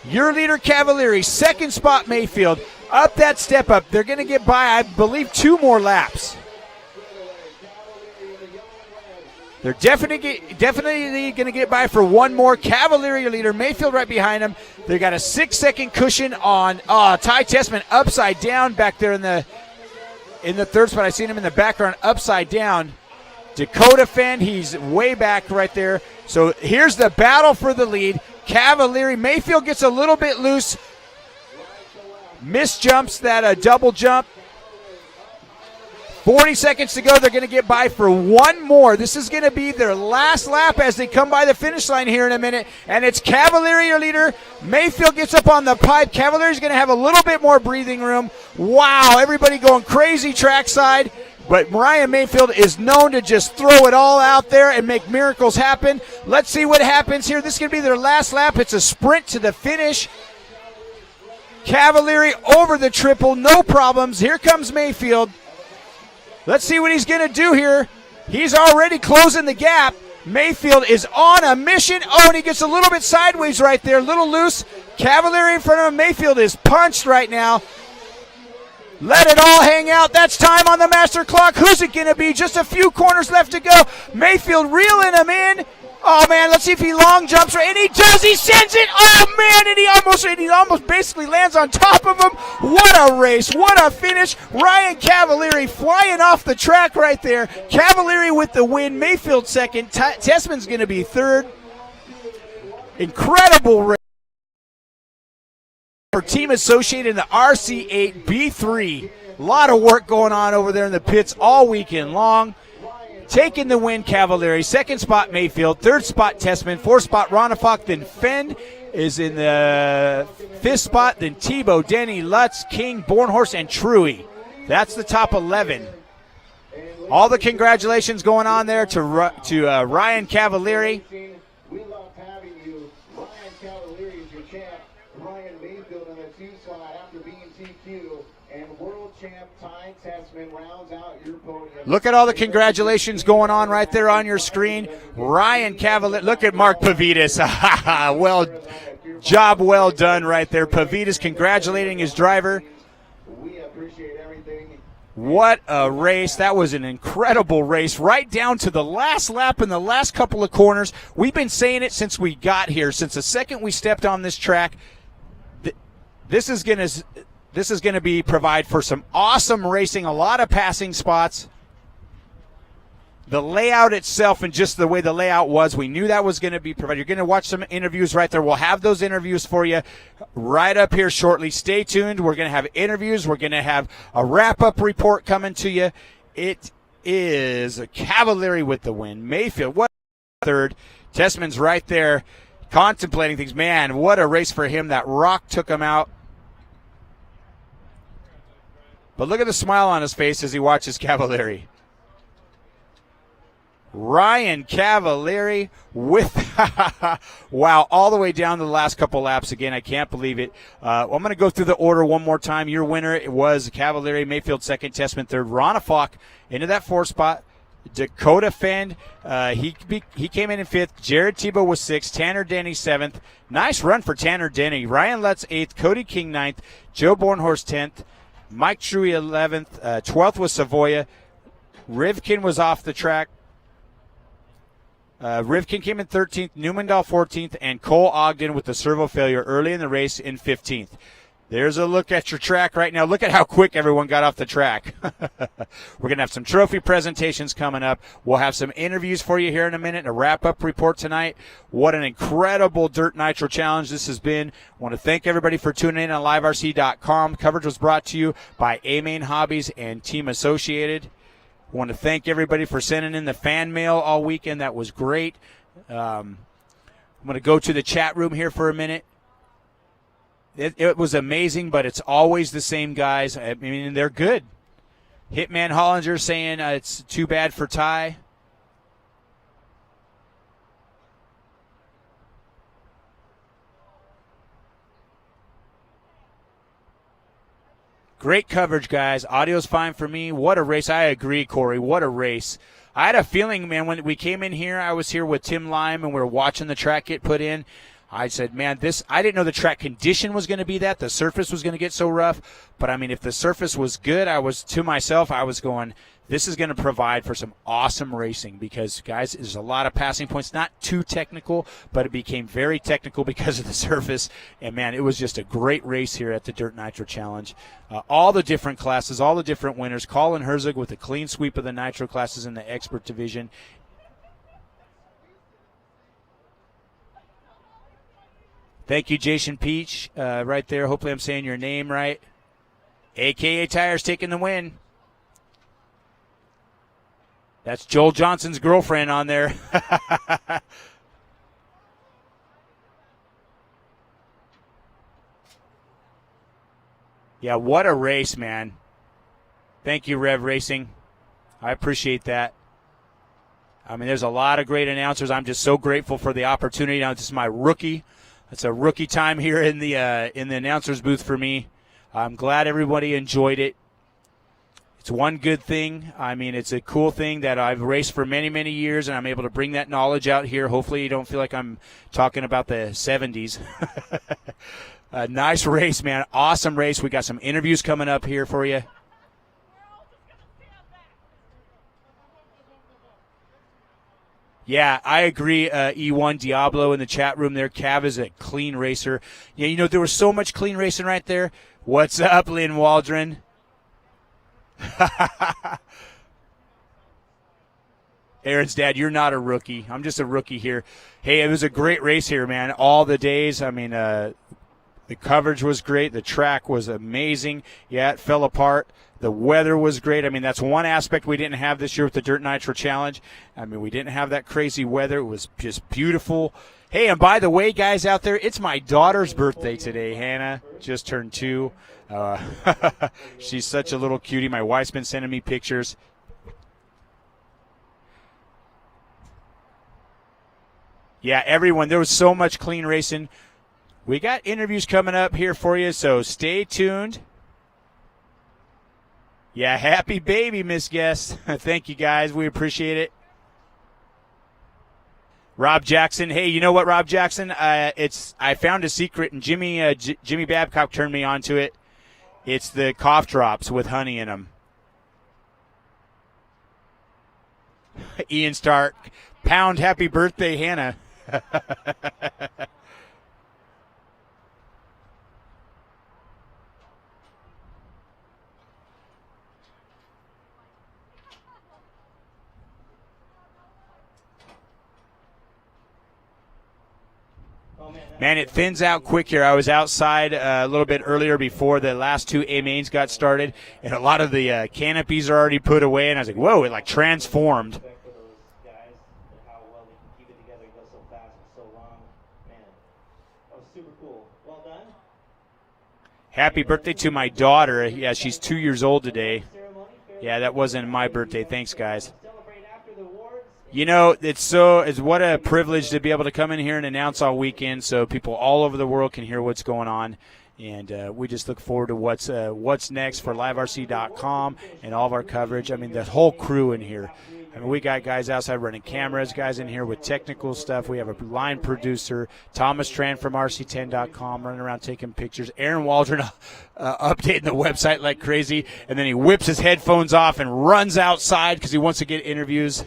Your leader, Cavalieri, second spot, Mayfield. Up that step up. They're going to get by, I believe, 2 more laps. They're definitely going to get by for 1 more. Cavalieri, your leader. Mayfield right behind him. They got a 6 second cushion on Ty Tessman upside down back there in the third spot. I seen him in the background upside down. Dakota Fenn, he's way back right there. So here's the battle for the lead. Cavalieri, Mayfield gets a little bit loose. Misjumps that double jump. 40 seconds to go. They're going to get by for 1 more. This is going to be their last lap as they come by the finish line here in a minute. And it's Cavalieri, your leader. Mayfield gets up on the pipe. Cavalieri's going to have a little bit more breathing room. Wow, everybody going crazy trackside. But Ryan Mayfield is known to just throw it all out there and make miracles happen. Let's see what happens here. This is going to be their last lap. It's a sprint to the finish. Cavalieri over the triple, no problems. Here comes Mayfield. Let's see what he's going to do here. He's already closing the gap. Mayfield is on a mission. Oh, and he gets a little bit sideways right there, a little loose. Cavalieri in front of him. Mayfield is punched right now. Let it all hang out. That's time on the master clock. Who's it going to be? Just a few corners left to go. Mayfield reeling him in. Oh, man, let's see if he long jumps right. And he does. He sends it. Oh, man, and he almost basically lands on top of him. What a race. What a finish. Ryan Cavalieri flying off the track right there. Cavalieri with the win. Mayfield second. Tessman's going to be third. Incredible race for Team Associated in the RC8 B3. A lot of work going on over there in the pits all weekend long. Taking the win, Cavalieri. Second spot, Mayfield. Third spot, Tessman. Fourth spot, Ronafok. Then Fenn is in the fifth spot. Then Tebow, Denny, Lutz, King, Bornhorst, and Truey. That's the top 11. All the congratulations going on there to Ryan Cavalieri. Look at all the congratulations going on right there on your screen. Ryan Cavalier. Look at Mark Pavitas. Job well done right there. Pavitas congratulating his driver. What a race. That was an incredible race, right down to the last lap and the last couple of corners. We've been saying it since we got here, since the second we stepped on this track. This is going to provide for some awesome racing, a lot of passing spots. The layout itself and just the way the layout was, we knew that was going to be provided. You're going to watch some interviews right there. We'll have those interviews for you right up here shortly. Stay tuned. We're going to have interviews. We're going to have a wrap-up report coming to you. It is a Cavalieri with the win. Mayfield, what third. Tessman's right there contemplating things. Man, what a race for him. That rock took him out. But look at the smile on his face as he watches Cavalieri. Ryan Cavalieri with, wow, all the way down to the last couple laps. Again, I can't believe it. I'm going to go through the order one more time. Your winner, it was Cavalieri, Mayfield second, Tessman third. Ronafalk into that fourth spot. Dakota Fend, he came in fifth. Jared Tebow was sixth. Tanner Denny seventh. Nice run for Tanner Denny. Ryan Lutz eighth. Cody King ninth. Joe Bornhorst 10th. Mike Truey 11th. 12th was Savoya. Rivkin was off the track. Rivkin came in 13th, Newmandahl 14th, and Cole Ogden with the servo failure early in the race in 15th. There's a look at your track right now. Look at how quick everyone got off the track. We're going to have some trophy presentations coming up. We'll have some interviews for you here in a minute and a wrap-up report tonight. What an incredible Dirt Nitro Challenge this has been. I want to thank everybody for tuning in on liverc.com. Coverage was brought to you by A-Main Hobbies and Team Associated. I want to thank everybody for sending in the fan mail all weekend. That was great. I'm going to go to the chat room here for a minute. It was amazing, but it's always the same guys. I mean, they're good. Hitman Hollinger saying it's too bad for Ty. Great coverage, guys. Audio's fine for me. What a race. I agree, Corey. What a race. I had a feeling, man, when we came in here, I was here with Tim Lime, and we were watching the track get put in. I said, man, I didn't know the track condition was going to be that. The surface was going to get so rough. But, I mean, if the surface was good, I was going, this is going to provide for some awesome racing because, guys, there's a lot of passing points. Not too technical, but it became very technical because of the surface. And, man, it was just a great race here at the Dirt Nitro Challenge. All the different classes, all the different winners. Colin Herzog with a clean sweep of the Nitro classes in the expert division. Thank you, Jason Peach, right there. Hopefully I'm saying your name right. AKA Tires taking the win. That's Joel Johnson's girlfriend on there. Yeah, what a race, man. Thank you, Rev Racing. I appreciate that. I mean, there's a lot of great announcers. I'm just so grateful for the opportunity. Now, this is my rookie. It's a rookie time here in the announcer's booth for me. I'm glad everybody enjoyed it. It's one good thing. I mean, it's a cool thing that I've raced for many, many years, and I'm able to bring that knowledge out here. Hopefully you don't feel like I'm talking about the 70s. A nice race, man. Awesome race. We got some interviews coming up here for you. Yeah, I agree, E1 Diablo in the chat room there. Cav is a clean racer. Yeah, you know, there was so much clean racing right there. What's up, Lynn Waldron? Aaron's dad, you're not a rookie. I'm just a rookie here. Hey, it was a great race here, man. All the days. I mean, the coverage was great. The track was amazing. Yeah, it fell apart. The weather was great. I mean, that's one aspect we didn't have this year with the Dirt Nitro Challenge. I mean, we didn't have that crazy weather. It was just beautiful. Hey, and by the way, guys out there, it's my daughter's birthday today. Hannah just turned 2. She's such a little cutie. My wife's been sending me pictures. Yeah, everyone, there was so much clean racing. We got interviews coming up here for you, so stay tuned. Yeah, happy baby, Miss Guest. Thank you, guys. We appreciate it. Rob Jackson. Hey, you know what, Rob Jackson? I found a secret, and Jimmy Babcock turned me onto it. It's the cough drops with honey in them. Ian Stark. Pound happy birthday, Hannah. Man, it thins out quick here. I was outside a little bit earlier before the last two A-mains got started, and a lot of the canopies are already put away, and I was like, whoa, it like transformed. Happy birthday to my daughter. Yeah, she's 2 years old today. Yeah, that wasn't my birthday. Thanks, guys. You know, it's what a privilege to be able to come in here and announce all weekend so people all over the world can hear what's going on. And we just look forward to what's next for liverc.com and all of our coverage. I mean, the whole crew in here. I mean, we got guys outside running cameras, guys in here with technical stuff. We have a line producer, Thomas Tran from RC10.com, running around taking pictures. Aaron Waldron updating the website like crazy. And then he whips his headphones off and runs outside because he wants to get interviews.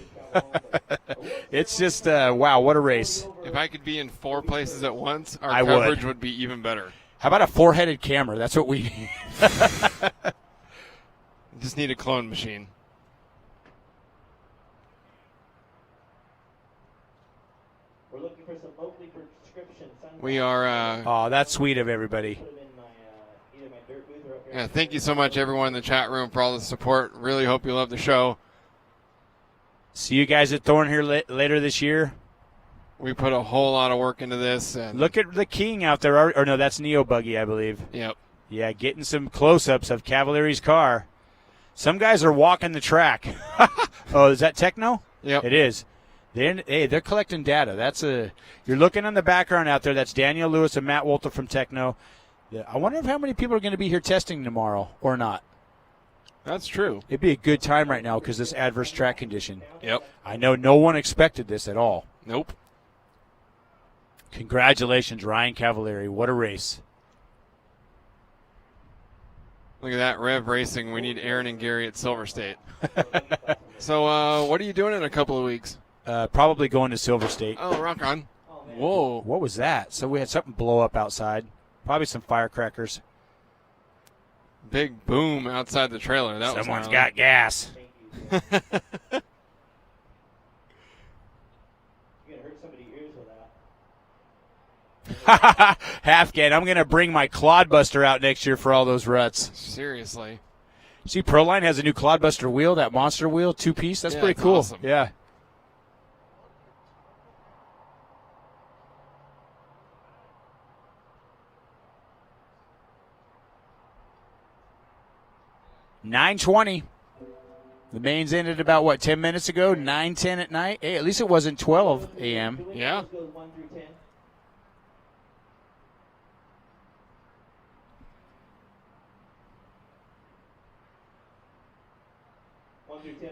It's just, wow, what a race. If I could be in 4 places at once, our coverage would be even better. How about a 4-headed camera? That's what we need. Just need a clone machine. We're looking for some Oakley prescription. We are. Oh, that's sweet of everybody. Yeah, thank you so much, everyone in the chat room, for all the support. Really hope you love the show. See you guys at Thornhill later this year. We put a whole lot of work into this. And look at the King out there. Or no, that's Neo Buggy, I believe. Yep. Yeah, getting some close-ups of Cavalier's car. Some guys are walking the track. Oh, is that Techno? Yep. It is. They're collecting data. You're looking in the background out there. That's Daniel Lewis and Matt Wolter from Techno. I wonder how many people are going to be here testing tomorrow or not. That's true. It'd be a good time right now because this adverse track condition. Yep. I know no one expected this at all. Nope. Congratulations, Ryan Cavalieri. What a race. Look at that, Rev Racing. We need Aaron and Gary at Silver State. So what are you doing in a couple of weeks? Probably going to Silver State. Oh, rock on. Whoa. What was that? So we had something blow up outside. Probably some firecrackers. Big boom outside the trailer. Someone's got gas. Halfgate, I'm going to bring my Clodbuster out next year for all those ruts. Seriously. See, Proline has a new Clodbuster wheel, that monster wheel, 2-piece. That's pretty cool. Awesome. Yeah. $9:20. The mains ended about, 10 minutes ago? 9:10 at night? Hey, at least it wasn't 12 a.m. Yeah.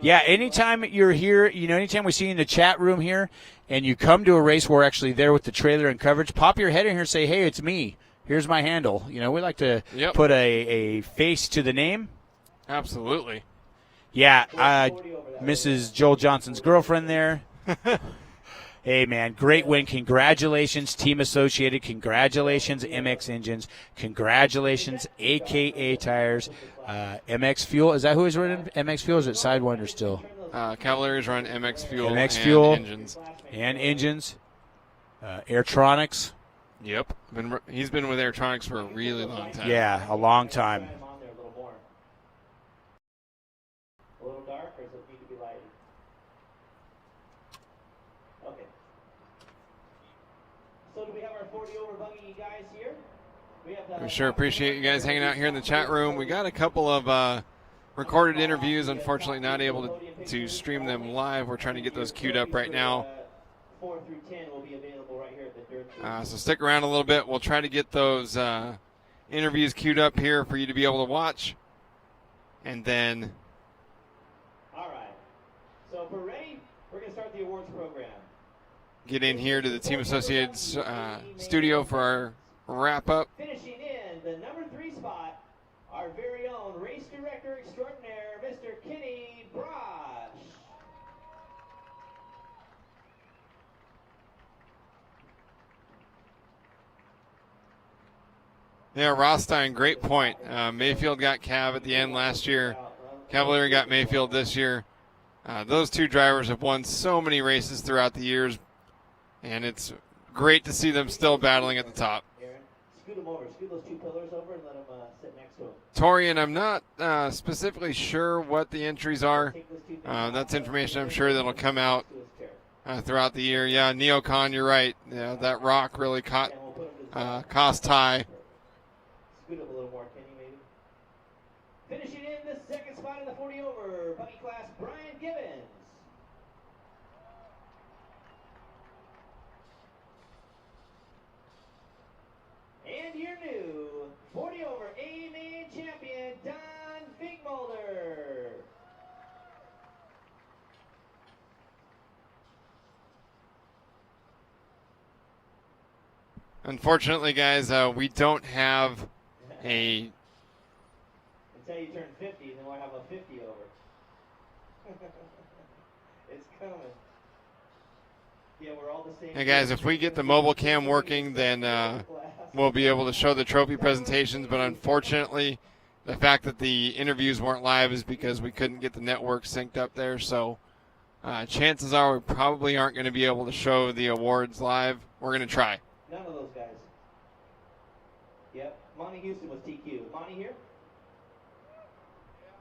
Yeah, anytime you're here, anytime we see you in the chat room here and you come to a race where we're actually there with the trailer and coverage, pop your head in here and say, hey, it's me. Here's my handle. We like to put a face to the name. Absolutely. Yeah, Mrs. Joel Johnson's girlfriend there. Hey, man, great win. Congratulations, Team Associated. Congratulations, MX Engines. Congratulations, AKA Tires. MX Fuel. Is that who is running MX Fuel? Or is it Sidewinder still? Cavalier's run MX Fuel. MX Fuel. Engines. And Engines. Airtronics. Yep. He's been with Airtronics for a really long time. Yeah, a long time. A little dark, or does it need to be lighted? Okay. So do we have our 40 over buggy guys here? We sure appreciate you guys hanging out here in the chat room. We got a couple of recorded interviews. Unfortunately, not able to stream them live. We're trying to get those queued up right now. 4 through 10 will be available right here at the dirt. So stick around a little bit. We'll try to get those interviews queued up here for you to be able to watch. and then All right. So if we're ready, we're going to start the awards program. get in here to the Team Associated studio for our wrap-up. Finishing in the number 3 spot, our very own race director extraordinaire, Mr. Kenny Brosh. Yeah, Rothstein, great point. Mayfield got Cav at the end last year. Cavalieri got Mayfield this year. Those two drivers have won so many races throughout the years, and it's great to see them still battling at the top. Aaron, scoot them over. Scoot those 2 pillars over and let them sit next to them. Torian, I'm not specifically sure what the entries are. That's information I'm sure that'll come out throughout the year. Yeah, Neocon, you're right. Yeah, that rock really cost Ty. Scoot up a little more, Kenny, maybe. Finishing in the 2nd spot in the 40 over, Buggy class, Brian Gibbons. And your new 40 over A-Main champion, Don Finkmolder. Unfortunately, guys, we don't have a Until you turn 50, then we'll have a 50 over. It's coming. Yeah, we're all the same. Hey guys, if we get the mobile cam working, then we'll be able to show the trophy presentations. But unfortunately, the fact that the interviews weren't live is because we couldn't get the network synced up there. So chances are we probably aren't going to be able to show the awards live. We're going to try. None of those guys. Yep. Monty Houston was TQ. Monty here?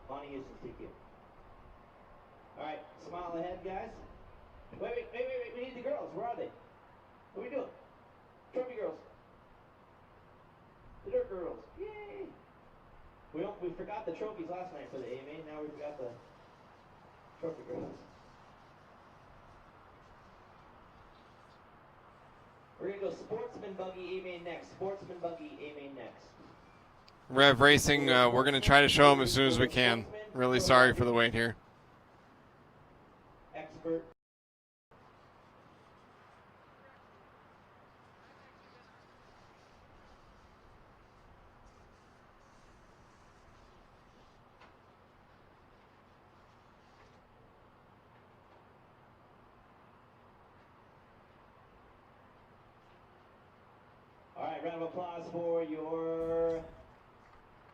Monty Houston's TQ. All right. Smile ahead, guys. Wait. We need the girls. Where are they? What are we doing? Trophy girls. The Dirt Girls. Yay! We forgot the trophies last night for the AMA. Now we forgot the trophy girls. We're going to go Sportsman Buggy A-Main next. Sportsman Buggy A-Main next. Rev Racing, we're going to try to show them as soon as we can. Really sorry for the wait here. Expert. All right, round of applause for your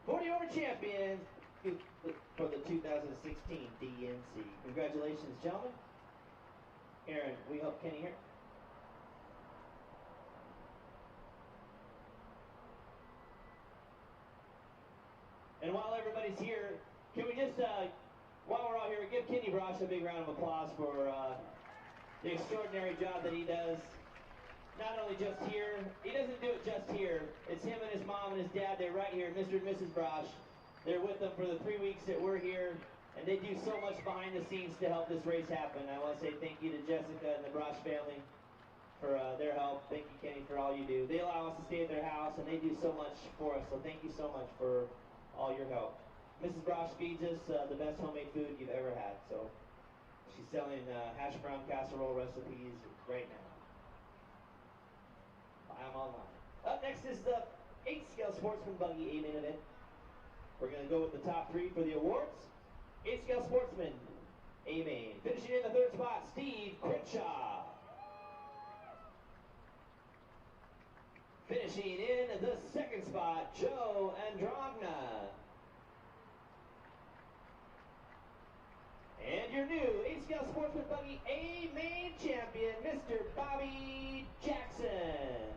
40 over champion for the 2016 DNC. Congratulations, gentlemen. Aaron, we help Kenny here. And while everybody's here, can we just, while we're all here, give Kenny Brosh a big round of applause for the extraordinary job that he does. Not only just here, he doesn't do it just here. It's him and his mom and his dad. They're right here, Mr. and Mrs. Brosh. They're with them for the 3 weeks that we're here, and they do so much behind the scenes to help this race happen. I want to say thank you to Jessica and the Brosh family for their help. Thank you, Kenny, for all you do. They allow us to stay at their house, and they do so much for us, so thank you so much for all your help. Mrs. Brosh feeds us the best homemade food you've ever had, so she's selling hash brown casserole recipes right now. I'm online. Up next is the 8-scale Sportsman Buggy A-Main event. We're going to go with the top 3 for the awards. 8-scale Sportsman A-Main. Finishing in the 3rd spot, Steve Crenshaw. Finishing in the 2nd spot, Joe Androgna. And your new 8-scale Sportsman Buggy A-Main champion, Mr. Bobby Jackson.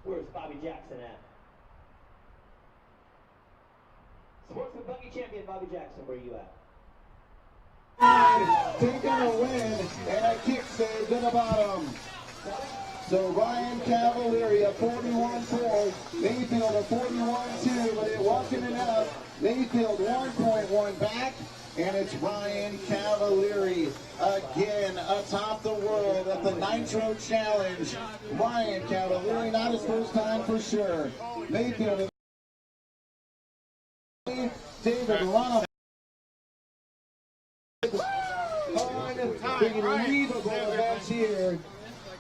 Where's Bobby Jackson at? Sportsman Buggy champion Bobby Jackson, where are you at? Taking a win and a kick saved in the bottom. So Ryan Cavalieri a 41-4, Mayfield a 41-2, but it wasn't enough. Mayfield 1.1 back, and it's Ryan Cavalieri again atop the world at the Nitro Challenge. Ryan Cavalieri, not his first time for sure. Mayfield David Lana. Unbelievable events here.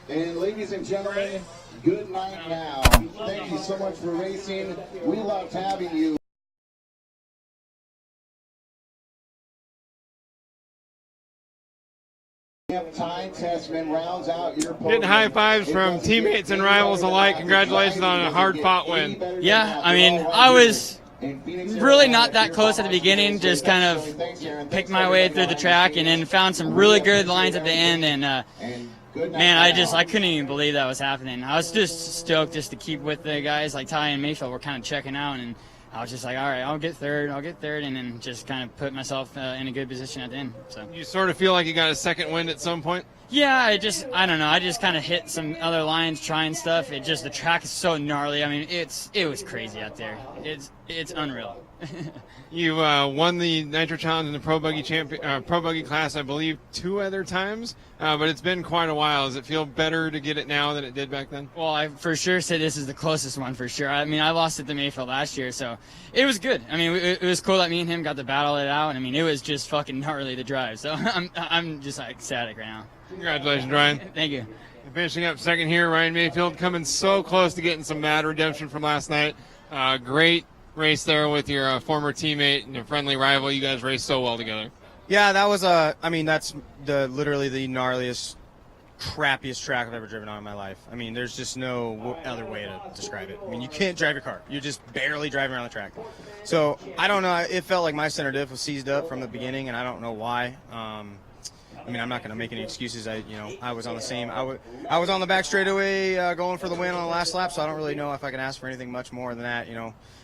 And ladies and gentlemen, good night now. Thank you so much for racing. We loved having you. Ty Tessman rounds out your Getting high fives from teammates and rivals alike. Congratulations on a hard-fought win. Yeah, I mean, I was really not that close at the beginning, just kind of picked my way through the track and then found some really good lines at the end, and man, I couldn't even believe that was happening. I was just stoked just to keep with the guys like Ty and Mayfield were kind of checking out, and I was just like, all right, I'll get third, and then just kind of put myself in a good position at the end. So You sort of feel like you got a second wind at some point? yeah, I don't know. I just kind of hit some other lines, trying stuff. The track is so gnarly. I mean, it was crazy out there. It's unreal. You won the Nitro Challenge in the Pro Buggy class, I believe, 2 other times, but it's been quite a while. Does it feel better to get it now than it did back then? Well, I for sure say this is the closest one for sure. I mean, I lost it to Mayfield last year, so it was good. I mean, it was cool that me and him got to battle it out. I mean, it was just fucking gnarly to drive. So I'm just like ecstatic right now. Congratulations, Ryan. Thank you. Finishing up second here, Ryan Mayfield coming so close to getting some mad redemption from last night. Great race there with your former teammate and a friendly rival. You guys raced so well together. Yeah, that was I mean, that's literally the gnarliest, crappiest track I've ever driven on in my life. I mean, there's just no other way to describe it. I mean, you can't drive your car. You're just barely driving around the track. So I don't know. It felt like my center diff was seized up from the beginning, and I don't know why. I mean, I'm not going to make any excuses. I was on the same. I was on the back straightaway going for the win on the last lap, so I don't really know if I can ask for anything much more than that.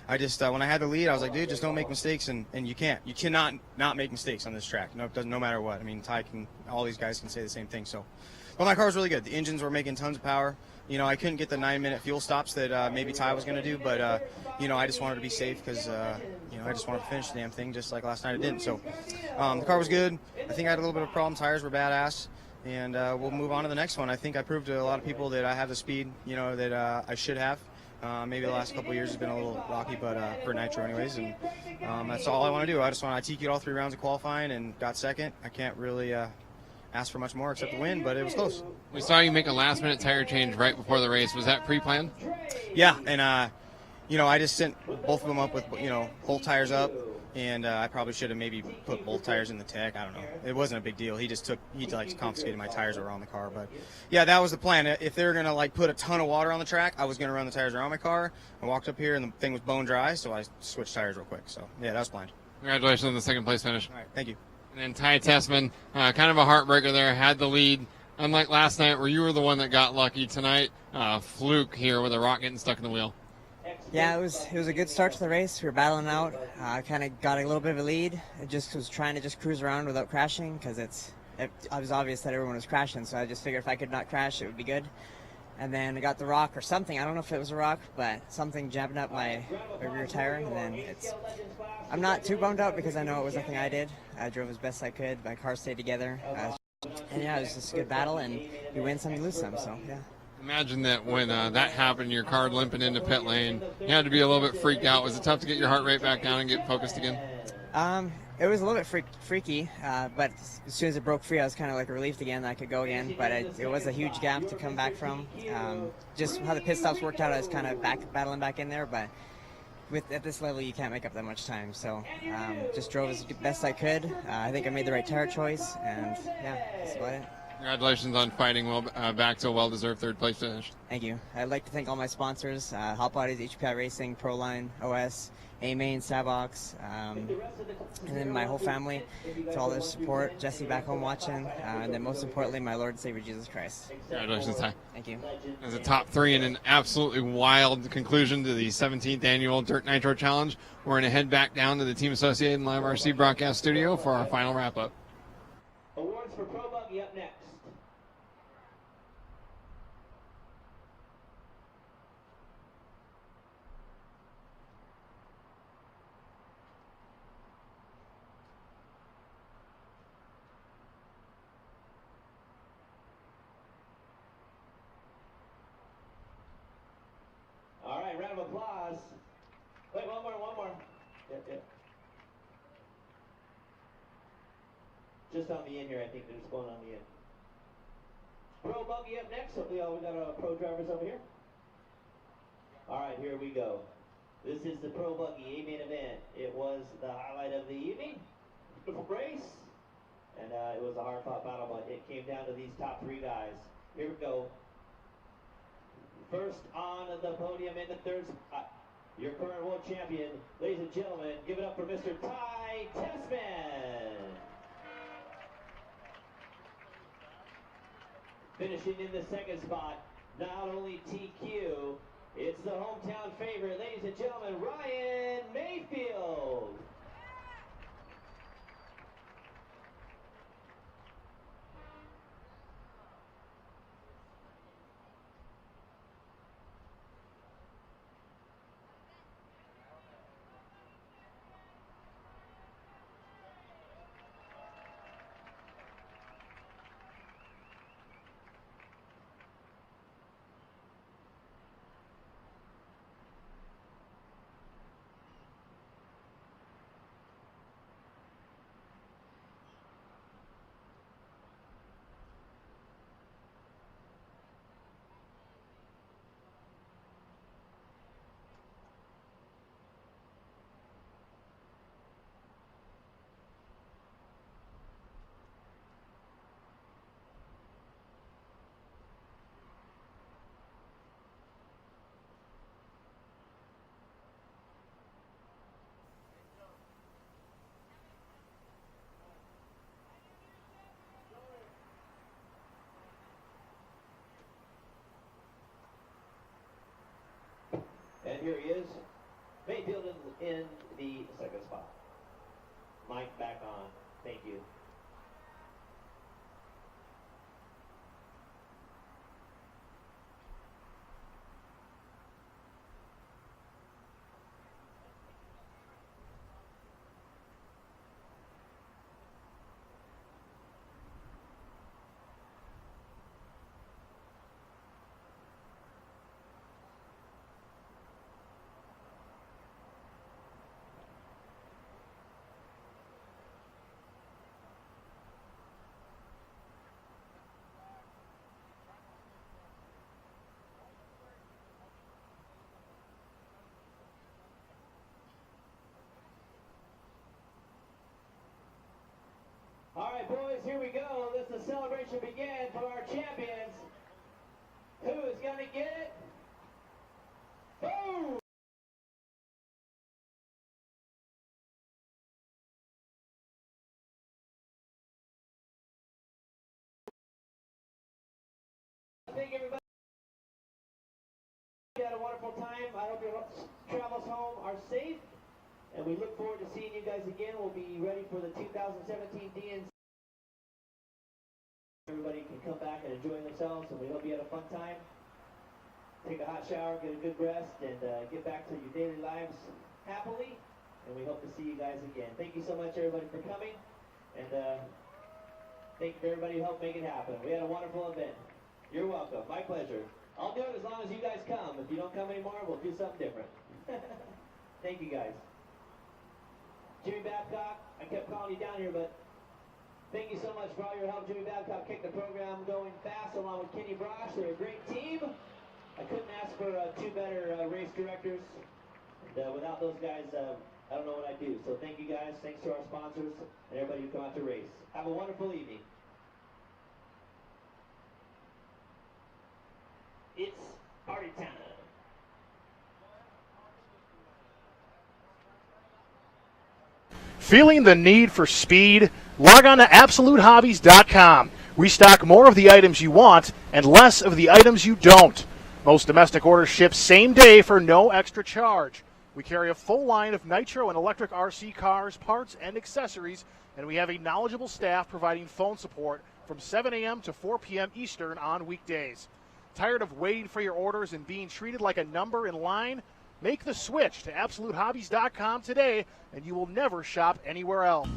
I just when I had the lead, I was like, dude, just don't make mistakes, and you cannot not make mistakes on this track. No matter what. I mean, all these guys can say the same thing. So, but my car was really good. The engines were making tons of power. I couldn't get the 9-minute fuel stops that maybe Ty was going to do, but I just wanted to be safe because I just wanted to finish the damn thing just like last night I didn't. So the car was good. I think I had a little bit of a problem. Tires were badass, and we'll move on to the next one. I think I proved to a lot of people that I have the speed, that I should have. Maybe the last couple of years has been a little rocky, but for Nitro anyways, and that's all I want to do. I TQ'd all 3 rounds of qualifying and got second. I can't really ask for much more except the win, but it was close. We saw you make a last-minute tire change right before the race. Was that pre-planned? Yeah, and I just sent both of them up with both tires up, and I probably should have maybe put both tires in the tech. I don't know. It wasn't a big deal. He confiscated my tires that were on the car, but yeah, that was the plan. If they were gonna put a ton of water on the track, I was gonna run the tires around my car. I walked up here and the thing was bone dry, so I switched tires real quick. So yeah, that was planned. Congratulations on the second place finish. All right, thank you. And then Ty Tessman, kind of a heartbreaker there, had the lead. Unlike last night where you were the one that got lucky, tonight, fluke here with a rock getting stuck in the wheel. Yeah, it was a good start to the race. We were battling out. Kind of got a little bit of a lead. I just was trying to just cruise around without crashing because it was obvious that everyone was crashing. So I just figured if I could not crash, it would be good. And then I got the rock or something. I don't know if it was a rock, but something jabbed up my rear tire. And then I'm not too bummed out because I know it was nothing I did. I drove as best I could. My car stayed together. And yeah, it was just a good battle. And you win some, you lose some. So yeah. Imagine that when that happened, your car limping into pit lane, you had to be a little bit freaked out. Was it tough to get your heart rate back down and get focused again? It was a little bit freaky, but as soon as it broke free, I was kind of relieved again that I could go again. But it was a huge gap to come back from. Just how the pit stops worked out, I was kind of battling back in there. But at this level, you can't make up that much time. So just drove as best I could. I think I made the right tire choice, and yeah, that's about it. Congratulations on fighting back to a well-deserved third place finish. Thank you. I'd like to thank all my sponsors, Hot Bodies, HPI Racing, Proline, OS, A-Main, Sabox, and then my whole family for all their support, Jesse back home watching, and then most importantly, my Lord and Savior Jesus Christ. Congratulations, Ty. Thank you. As a top 3 and an absolutely wild conclusion to the 17th annual Dirt Nitro Challenge, we're going to head back down to the Team Associated Live RC broadcast studio for our final wrap-up. Awards for Pro Buggy up next. All right, round of applause. Wait, one more. Yep. just on the in here. I think they're just going on the in. Pro Buggy up next. We got our pro drivers over here. All right, here we go. This is the Pro Buggy A-main event. It was the highlight of the evening. Beautiful race. And it was a hard-fought battle, but it came down to these top three guys. Here we go. First on the podium in the third spot, your current world champion. Ladies and gentlemen, give it up for Mr. Ty Tessman. Finishing in the second spot, not only TQ, it's the hometown favorite, ladies and gentlemen, Ryan Mayfield. And here he is, Mayfield in the second spot. Mike back on. Thank you. All right, boys, here we go. Let the celebration begin for our champions. Who is going to get it? Boom! Thank everybody. You had a wonderful time. I hope your travels home are safe. And we look forward to seeing you guys again. We'll be ready for the 2017 DNC. Everybody can come back and enjoy themselves, and we hope you had a fun time. Take a hot shower, get a good rest, and get back to your daily lives happily. And we hope to see you guys again. Thank you so much, everybody, for coming. And thank you for everybody who helped make it happen. We had a wonderful event. You're welcome. My pleasure. I'll do it as long as you guys come. If you don't come anymore, we'll do something different. Thank you, guys. Jimmy Babcock, I kept calling you down here, but thank you so much for all your help. Jimmy Babcock kicked the program going fast along with Kenny Brosh. They're a great team. I couldn't ask for two better race directors. And without those guys, I don't know what I'd do. So thank you guys. Thanks to our sponsors and everybody who come out to race. Have a wonderful evening. It's party time. Feeling the need for speed? Log on to AbsoluteHobbies.com. We stock more of the items you want and less of the items you don't. Most domestic orders ship same day for no extra charge. We carry a full line of Nitro and electric RC cars, parts, and accessories, and we have a knowledgeable staff providing phone support from 7 a.m. to 4 p.m. Eastern on weekdays. Tired of waiting for your orders and being treated like a number in line? Make the switch to AbsoluteHobbies.com today, and you will never shop anywhere else.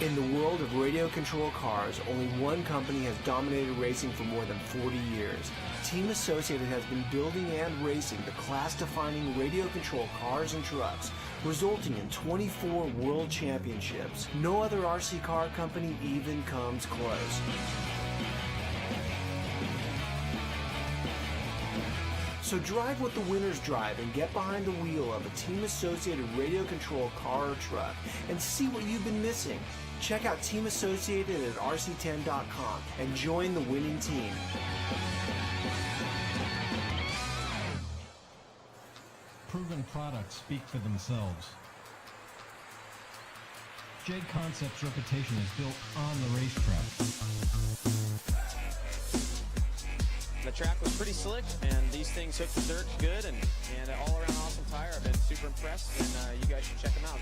In the world of radio control cars, only one company has dominated racing for more than 40 years. Team Associated has been building and racing the class-defining radio control cars and trucks, resulting in 24 world championships. No other RC car company even comes close. So drive what the winners drive and get behind the wheel of a Team Associated radio control car or truck and see what you've been missing. Check out Team Associated at rc10.com and join the winning team. Proven products speak for themselves. Jade Concepts' reputation is built on the racetrack. The track was pretty slick, and these things hook the dirt good, and all around awesome tire. I've been super impressed, and you guys should check them out.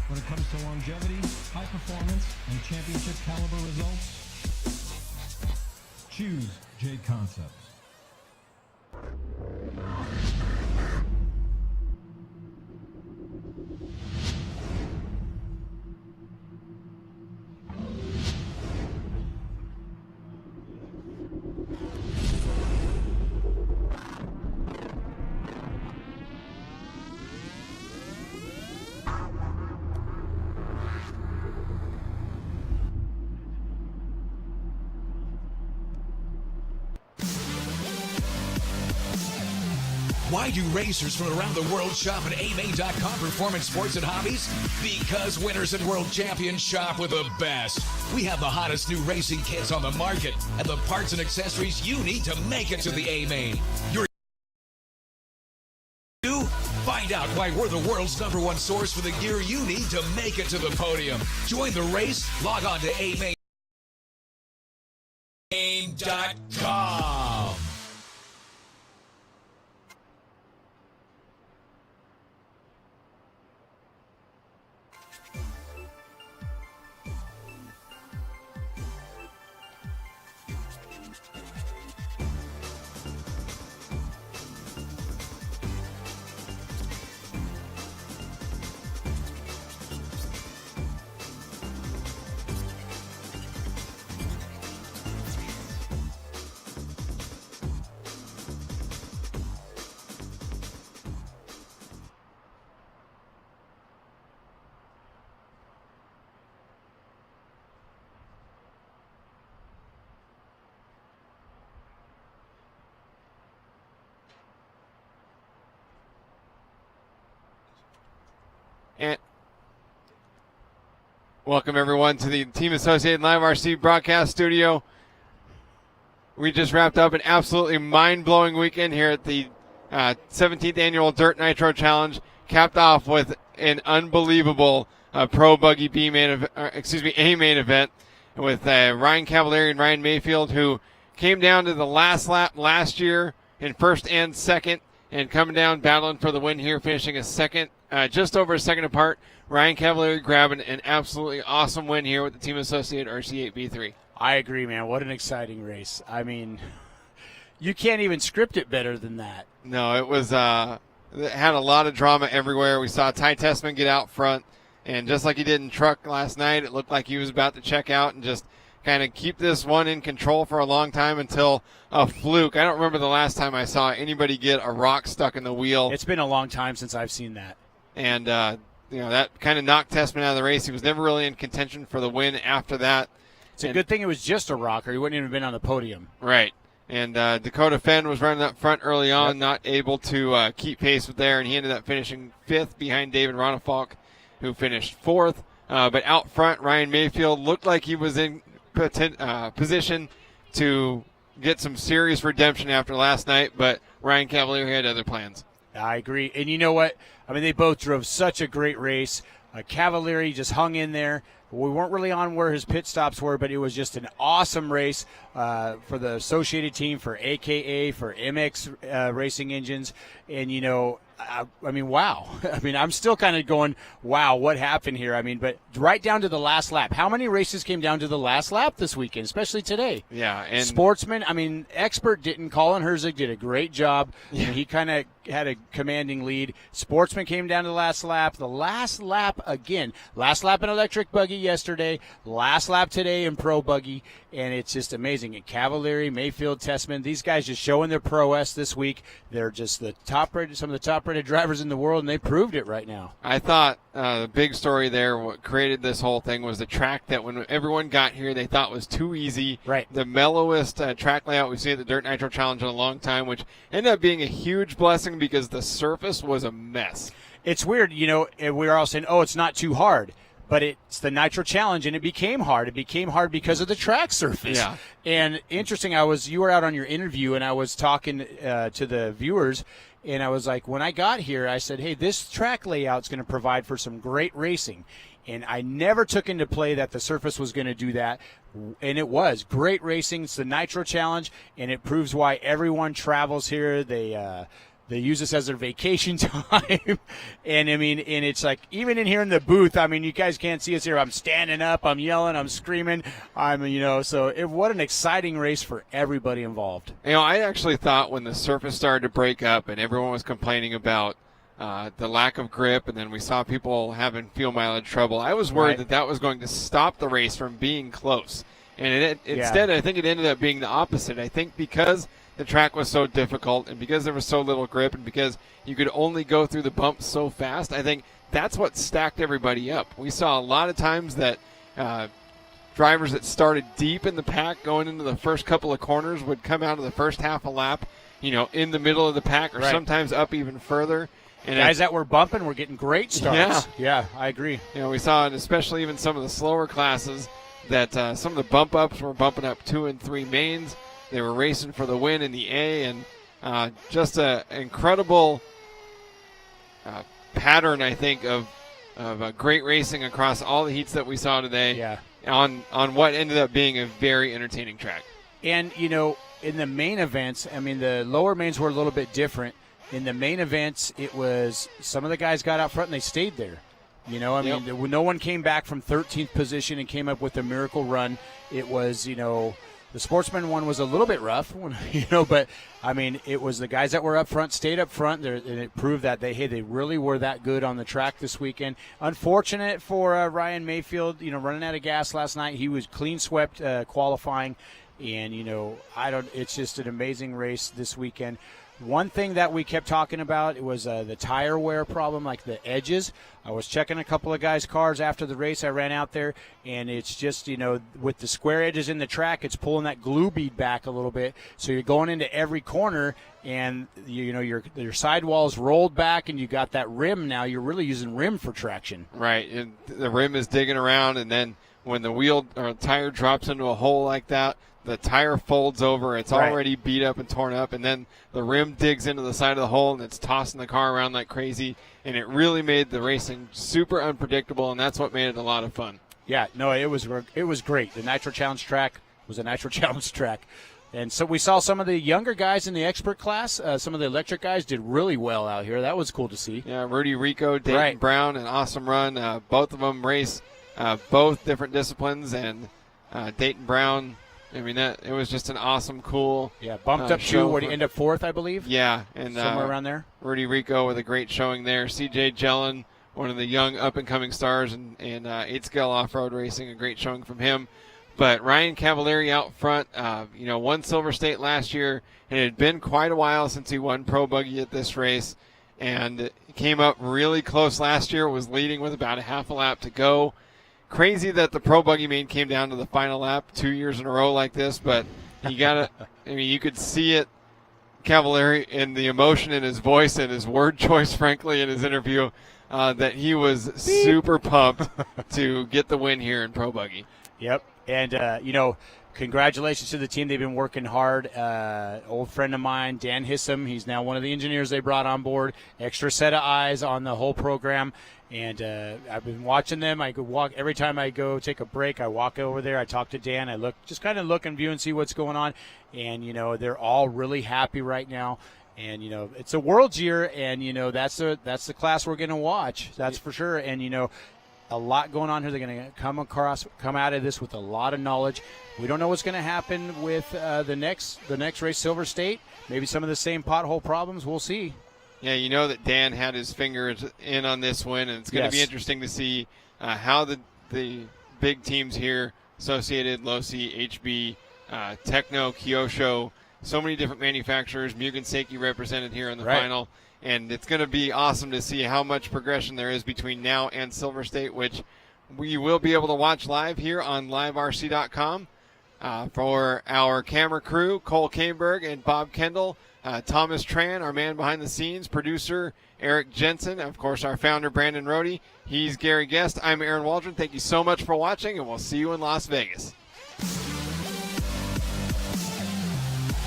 When it comes to longevity, high performance, and championship caliber results, choose Jade Concepts. Why do racers from around the world shop at amain.com Performance Sports and Hobbies? Because winners and world champions shop with the best. We have the hottest new racing kits on the market and the parts and accessories you need to make it to the A-Main. Find out why we're the world's #1 source for the gear you need to make it to the podium. Join the race. Log on to amain.com. And welcome everyone to the Team Associated Live RC broadcast studio. We just wrapped up an absolutely mind-blowing weekend here at the 17th annual Dirt Nitro Challenge, capped off with an unbelievable Pro Buggy A-Main event with Ryan Cavalieri and Ryan Mayfield, who came down to the last lap last year in first and second, and coming down battling for the win here, finishing a second. Just over a second apart. Ryan Cavalieri grabbing an absolutely awesome win here with the Team Associated RC8B3. I agree, man. What an exciting race. I mean, you can't even script it better than that. No, it was it had a lot of drama everywhere. We saw Ty Tessman get out front, and just like he did in truck last night, it looked like he was about to check out and just kind of keep this one in control for a long time until a fluke. I don't remember the last time I saw anybody get a rock stuck in the wheel. It's been a long time since I've seen that. And, that kind of knocked Tessman out of the race. He was never really in contention for the win after that. It's a good thing it was just a rocker. He wouldn't even have been on the podium. Right. And Dakota Fenn was running up front early on, not able to keep pace with there, and he ended up finishing 5th behind David Ronafalk, who finished 4th. But out front, Ryan Mayfield looked like he was in position to get some serious redemption after last night, but Ryan Cavalieri had other plans. I agree. And you know what? I mean, they both drove such a great race. Cavalieri just hung in there. We weren't really on where his pit stops were, but it was just an awesome race for the Associated team, for AKA, for MX Racing Engines. And, I mean, wow. I mean, I'm still kind of going, wow, what happened here? I mean, but right down to the last lap. How many races came down to the last lap this weekend, especially today? Yeah. And Sportsman, I mean, Expert didn't. Colin Herzig did a great job. Yeah. He kind of had a commanding lead. Sportsman came down to the last lap. The last lap again. Last lap in Electric Buggy yesterday. Last lap today in Pro Buggy. And it's just amazing. And Cavalieri, Mayfield, Tessman, these guys just showing their prowess this week. They're just some of the top-rated drivers in the world, and they proved it right now. I thought the big story there, what created this whole thing, was the track that when everyone got here, they thought was too easy. Right. The mellowest track layout we've seen at the Dirt Nitro Challenge in a long time, which ended up being a huge blessing because the surface was a mess. It's weird, we were all saying, oh, it's not too hard. But it's the Nitro Challenge, and it became hard. It became hard because of the track surface. Yeah. And interesting, you were out on your interview, and I was talking to the viewers, and I was like, when I got here, I said, hey, this track layout's going to provide for some great racing. And I never took into play that the surface was going to do that. And it was great racing. It's the Nitro Challenge, and it proves why everyone travels here. They use this as their vacation time. And it's like, even in here in the booth, I mean, you guys can't see us here. I'm standing up, I'm yelling, I'm screaming. What an exciting race for everybody involved. I actually thought when the surface started to break up and everyone was complaining about the lack of grip, and then we saw people having fuel mileage trouble, I was worried that was going to stop the race from being close. And instead, I think it ended up being the opposite. I think because the track was so difficult, and because there was so little grip, and because you could only go through the bumps so fast, I think that's what stacked everybody up. We saw a lot of times that drivers that started deep in the pack going into the first couple of corners would come out of the first half a lap, in the middle of the pack, or sometimes up even further. And guys that were bumping were getting great starts. Yeah, I agree. We saw it, especially even some of the slower classes, that some of the bump ups were bumping up 2 and 3 mains. They were racing for the win in the A, and just an incredible pattern, I think, of great racing across all the heats that we saw today. Yeah. On what ended up being a very entertaining track. And, in the main events, I mean, the lower mains were a little bit different. In the main events, it was some of the guys got out front and they stayed there. No one came back from 13th position and came up with a miracle run. It was, the Sportsman one was a little bit rough, but, I mean, it was the guys that were up front, stayed up front, and it proved that they really were that good on the track this weekend. Unfortunate for Ryan Mayfield, running out of gas last night. He was clean swept qualifying, and, it's just an amazing race this weekend. One thing that we kept talking about was the tire wear problem, like the edges. I was checking a couple of guys' cars after the race. I ran out there, and it's just, with the square edges in the track, it's pulling that glue bead back a little bit. So you're going into every corner, and, your sidewall's rolled back, and you got that rim now. You're really using rim for traction. Right. And the rim is digging around, and then when the wheel or tire drops into a hole like that, the tire folds over. It's already beat up and torn up, and then the rim digs into the side of the hole, and it's tossing the car around like crazy, and it really made the racing super unpredictable, and that's what made it a lot of fun. Yeah, no, it was great. The Nitro Challenge track was a Nitro Challenge track. And so we saw some of the younger guys in the expert class. Some of the electric guys did really well out here. That was cool to see. Yeah, Rudy Rico, Dayton Brown, an awesome run. Both of them race both different disciplines, and Dayton Brown, it was just an awesome, cool. Yeah, bumped up to what he ended up 4th, I believe. Yeah, and somewhere around there. Rudy Rico with a great showing there. CJ Jellin, one of the young up-and-coming stars in 8-scale off-road racing, a great showing from him. But Ryan Cavalieri out front, won Silver State last year, and it had been quite a while since he won Pro Buggy at this race, and came up really close last year, was leading with about a half a lap to go. Crazy that the Pro Buggy main came down to the final lap 2 years in a row like this, but you could see it, Cavalieri, in the emotion in his voice and his word choice, frankly, in his interview, that he was super pumped to get the win here in Pro Buggy. Yep. And, congratulations to the team. They've been working hard. Old friend of mine, Dan Hissam, he's now one of the engineers they brought on board. Extra set of eyes on the whole program. And I've been watching them. I could walk every time I go take a break. I walk over there. I talk to Dan. I look and view and see what's going on. And they're all really happy right now. And, it's a World's year, and, that's the class we're going to watch. That's for sure. And, a lot going on here. They're going to come out of this with a lot of knowledge. We don't know what's going to happen with the next race, Silver State. Maybe some of the same pothole problems. We'll see. Yeah, that Dan had his fingers in on this one, and it's going to be interesting to see how the big teams here, Associated, Losi, HB, Techno, Kyosho, so many different manufacturers, Mugen Seiki represented here in the final. And it's going to be awesome to see how much progression there is between now and Silver State, which we will be able to watch live here on liverc.com. For our camera crew, Cole Kaneberg and Bob Kendall, Thomas Tran, our man behind the scenes, producer Eric Jensen, of course our founder Brandon Rohde. He's Gary Guest. I'm Aaron Waldron. Thank you so much for watching, and we'll see you in Las Vegas.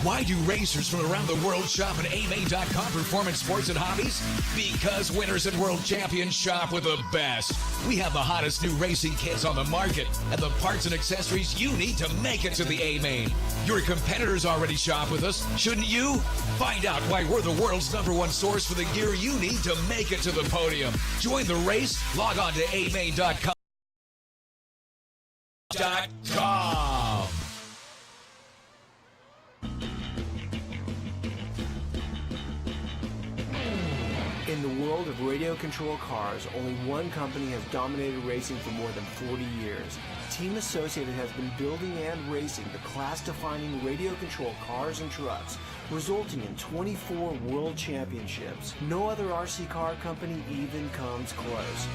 Why do racers from around the world shop at AMA.com Performance Sports and Hobbies? Because winners and world champions shop with the best. We have the hottest new racing kits on the market and the parts and accessories you need to make it to the A-Main. Your competitors already shop with us, shouldn't you? Find out why we're the world's #1 source for the gear you need to make it to the podium. Join the race. Log on to AMA.com. In the world of radio control cars, only one company has dominated racing for more than 40 years. Team Associated has been building and racing the class-defining radio control cars and trucks, resulting in 24 world championships. No other RC car company even comes close.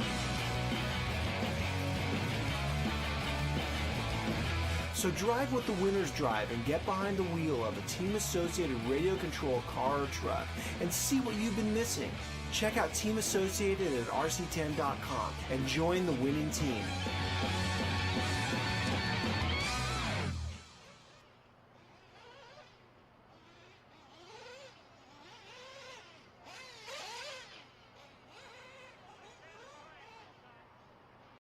So drive what the winners drive and get behind the wheel of a Team Associated radio control car or truck and see what you've been missing. Check out Team Associated at rc10.com and join the winning team.